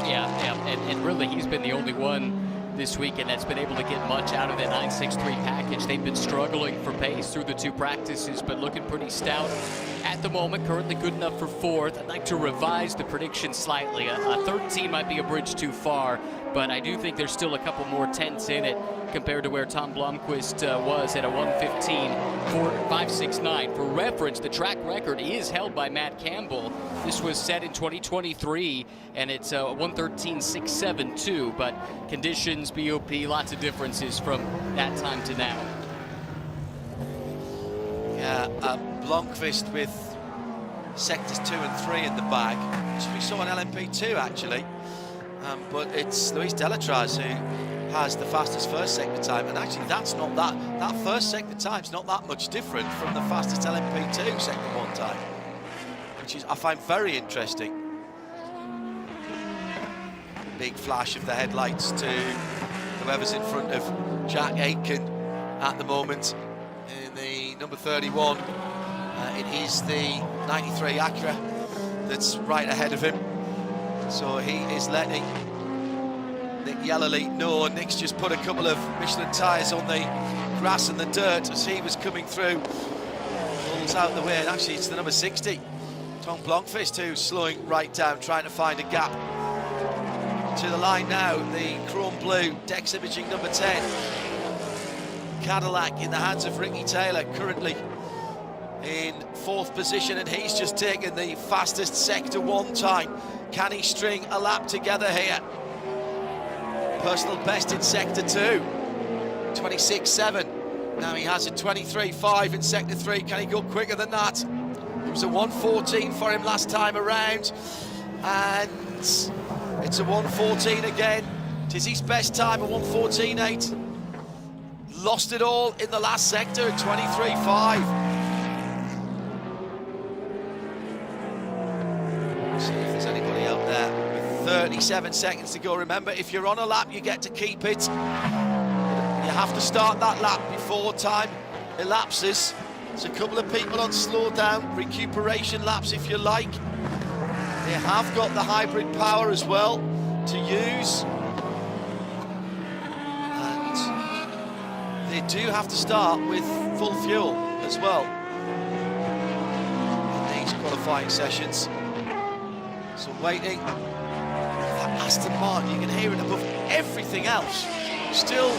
Yeah, and really he's been the only one this weekend that's been able to get much out of that 963 package. They've been struggling for pace through the 2 practices, but looking pretty stout at the moment. Currently good enough for 4th. I'd like to revise the prediction slightly. A 13 might be a bridge too far, but I do think there's still a couple more tenths in it compared to where Tom Blomqvist was at a 1:15.569. For reference, the track record is held by Matt Campbell. This was set in 2023, and it's 1:13.672, but conditions, BOP, lots of differences from that time to now. Yeah, Blomqvist with sectors 2 and 3 in the bag, which we saw in LMP2 actually, but it's Luis Delatraz who has the fastest first sector time, and actually that's not that first sector time's not that much different from the fastest LMP2 sector 1 time, which is I find very interesting. Big flash of the headlights to whoever's in front of Jack Aitken at the moment in the number 31. It is the 93 Acura that's right ahead of him, so he is letting Nick Yellerly know. Nick's just put a couple of Michelin tyres on the grass and the dirt as he was coming through. Pulls out the way, and actually it's the number 60, Tom Blomqvist, who's slowing right down, trying to find a gap to the line now. The chrome blue Dex Imaging number 10 Cadillac in the hands of Ricky Taylor, currently in 4th position, and he's just taken the fastest Sector 1 time. Can he string a lap together here? Personal best in Sector 2, 26.7. Now he has a 23.5 in Sector 3. Can he go quicker than that? It was a 1:14 for him last time around, and it's a 1:14 again. It is his best time, a 1:14.8. Lost it all in the last sector at 23.5. See if there's anybody out there with 37 seconds to go. Remember, if you're on a lap, you get to keep it. You have to start that lap before time elapses. There's a couple of people on slow down, recuperation laps if you like. They have got the hybrid power as well to use. And they do have to start with full fuel as well in these qualifying sessions. So waiting. That Aston Martin, you can hear it above everything else. Still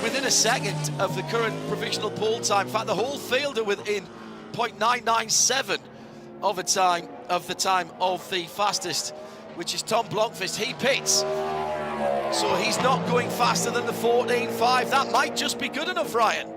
within a second of the current provisional pole time. In fact, the whole field are within 0.997 of the time of the fastest, which is Tom Blomqvist. He pits, so he's not going faster than the 14.5. That might just be good enough, Ryan.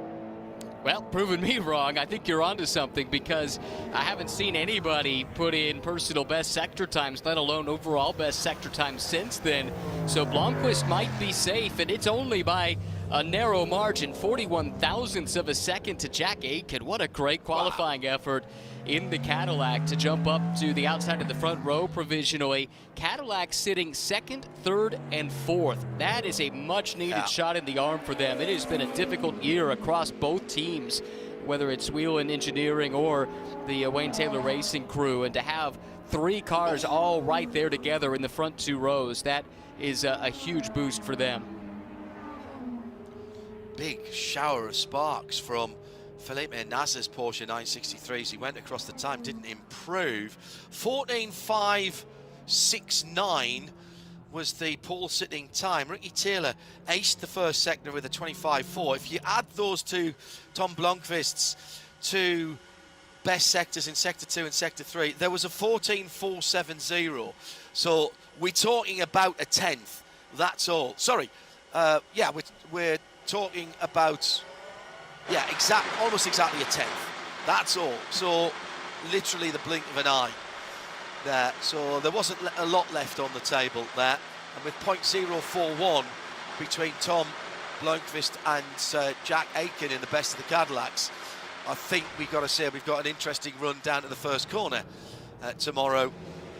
Well, proving me wrong. I think you're onto something, because I haven't seen anybody put in personal best sector times, let alone overall best sector times since then. So Blomqvist might be safe, and it's only by a narrow margin, 41 thousandths of a second to Jack Aitken. What a great qualifying effort in the Cadillac to jump up to the outside of the front row provisionally. Cadillac sitting 2nd, 3rd, and 4th. That is a much-needed shot in the arm for them. It has been a difficult year across both teams, whether it's Whelen Engineering or the Wayne Taylor Racing crew, and to have 3 cars all right there together in the front 2 rows, that is a huge boost for them. Big shower of sparks from Felipe Nasser's Porsche 963 as he went across the time, didn't improve. 14.569 was the pole sitting time. Ricky Taylor aced the first sector with a 25.4. If you add those two, Tom Blomqvist's 2 best sectors in Sector 2 and Sector 3, there was a 14.470. So we're talking about a 10th, that's all. Sorry, yeah, we're talking about, yeah, almost exactly a 10th. That's all. So literally the blink of an eye there. So there wasn't a lot left on the table there. And with 0.041 between Tom Blomqvist and Jack Aitken in the best of the Cadillacs, I think we've got to say we've got an interesting run down to the first corner tomorrow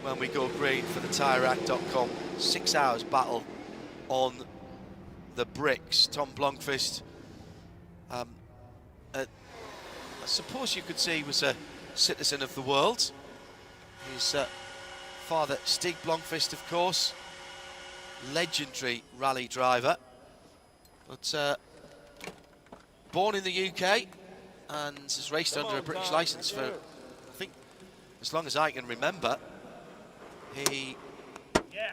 when we go green for the TireRack.com 6 hours battle on the bricks. Tom Blomqvist, I suppose you could say he was a citizen of the world. His father, Stig Blomqvist, of course, legendary rally driver, but born in the UK and has raced under a British licence for, I think, as long as I can remember. He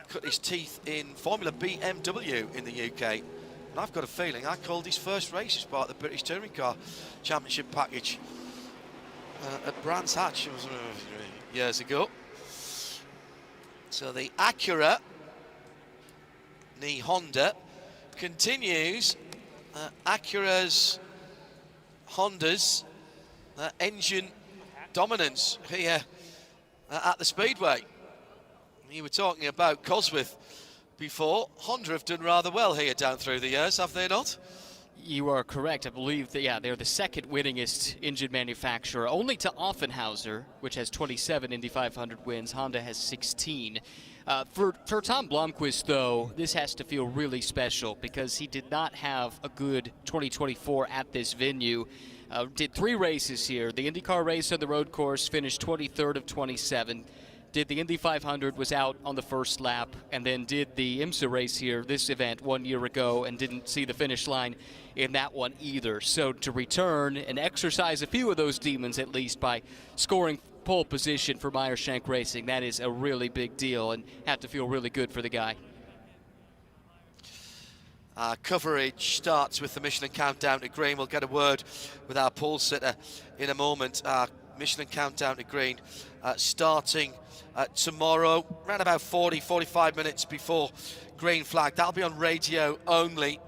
cut his teeth in Formula BMW in the UK, and I've got a feeling I called his first race as part of the British Touring Car Championship package at Brands Hatch. It was years ago. So the Acura, the Honda, continues Acura's, Honda's engine dominance here at the Speedway. You were talking about Cosworth before. Honda have done rather well here down through the years, have they not? You are correct. I believe that, yeah, they're the 2nd winningest engine manufacturer, only to Offenhauser, which has 27 Indy 500 wins. Honda has 16. For Tom Blomqvist, though, this has to feel really special because he did not have a good 2024 at this venue. Did 3 races here. The IndyCar race on the road course, finished 23rd of 27. Did the Indy 500, was out on the first lap, and then did the IMSA race here, this event, 1 year ago, and didn't see the finish line in that one either. So to return and exercise a few of those demons at least by scoring pole position for Meyer Shank Racing, that is a really big deal and have to feel really good for the guy. Our coverage starts with the Michelin Countdown to Green. We'll get a word with our pole sitter in a moment. Our Michelin Countdown to Green starting tomorrow, around about 45 minutes before green flag. That'll be on radio only.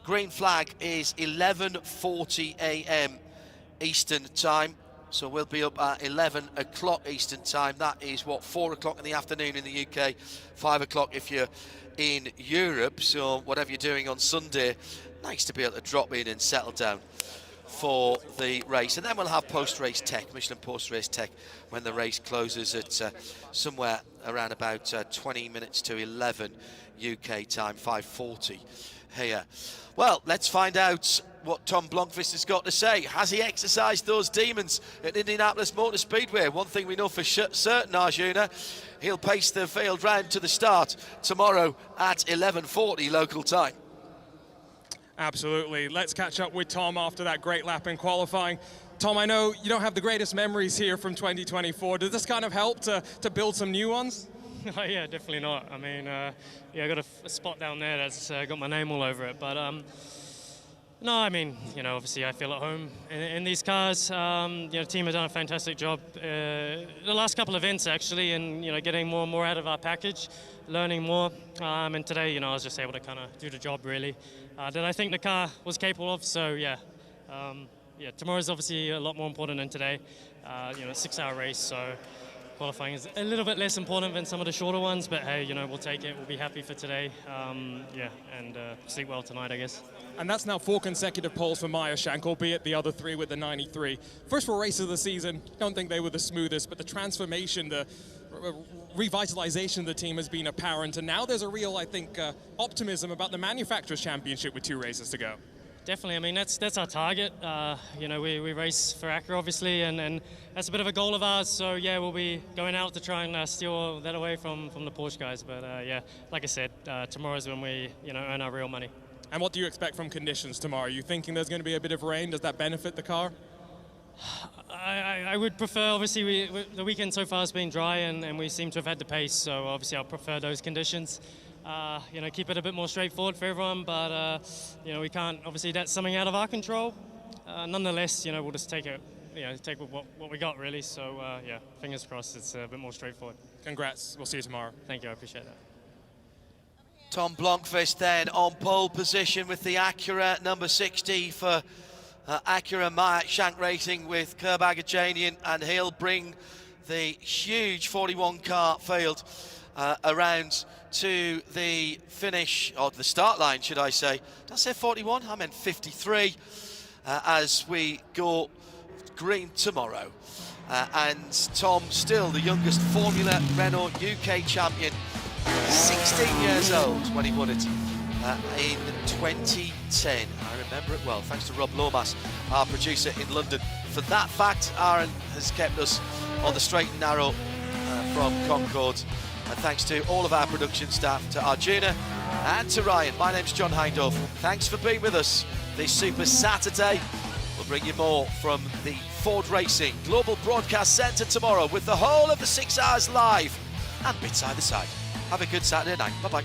Green flag is 11:40 a.m. Eastern time. So we'll be up at 11 o'clock Eastern time. That is, 4 o'clock in the afternoon in the UK, 5 o'clock if you're in Europe. So whatever you're doing on Sunday, nice to be able to drop in and settle down for the race. And then we'll have post-race tech, Michelin post-race tech, when the race closes at somewhere around about 20 minutes to 11 UK time, 5:40 here. Well, let's find out what Tom Blomqvist has got to say. Has he exercised those demons at Indianapolis Motor Speedway? One thing we know for certain, Arjuna, he'll pace the field round to the start tomorrow at 11:40 local time. Absolutely. Let's catch up with Tom after that great lap in qualifying. Tom, I know you don't have the greatest memories here from 2024. Does this kind of help to build some new ones? Oh, yeah, definitely not. I mean, yeah, I got a spot down there that's got my name all over it. But no, I mean, you know, obviously I feel at home in these cars. You know, the team has done a fantastic job the last couple of events actually, and you know, getting more and more out of our package, learning more. And today, you know, I was just able to kind of do the job really that I think the car was capable of. So yeah, yeah, tomorrow's obviously a lot more important than today. You know, 6-hour race, so qualifying is a little bit less important than some of the shorter ones, but hey, you know, we'll take it. We'll be happy for today. Yeah, and sleep well tonight, I guess. And that's now 4 consecutive poles for Meyer Shank, albeit the other 3 with the 93. First 4 races of the season, don't think they were the smoothest, but the transformation, the revitalization of the team has been apparent. And now there's a real, I think, optimism about the Manufacturers' Championship with 2 races to go. Definitely. I mean, that's our target. You know, we race for Acura, obviously, and that's a bit of a goal of ours. So, yeah, we'll be going out to try and steal that away from the Porsche guys. But, yeah, like I said, tomorrow's when we, you know, earn our real money. And what do you expect from conditions tomorrow? Are you thinking there's going to be a bit of rain? Does that benefit the car? I would prefer, obviously, the weekend so far has been dry, and we seem to have had the pace. So, obviously, I'll prefer those conditions. You know, keep it a bit more straightforward for everyone, but you know, we can't, obviously that's something out of our control. Nonetheless, you know, we'll just take it, you know, take what we got really. So yeah, fingers crossed it's a bit more straightforward. Congrats, we'll see you tomorrow. Thank you, I appreciate that. Tom Blomqvist then on pole position with the Acura number 60 for Acura Meyer Shank Racing with Curb Agajanian, and he'll bring the huge 41 car field around to the finish, or the start line, should I say. Did I say 41? I meant 53 as we go green tomorrow. And Tom, still the youngest Formula Renault UK champion, 16 years old when he won it in 2010. I remember it well, thanks to Rob Lomas, our producer in London. For that fact, Aaron has kept us on the straight and narrow from Concord. And thanks to all of our production staff, to Arjuna and to Ryan. My name's John Hindorf. Thanks for being with us this Super Saturday. We'll bring you more from the Ford Racing Global Broadcast Centre tomorrow with the whole of the 6 hours live and bits either side. Have a good Saturday night. Bye-bye.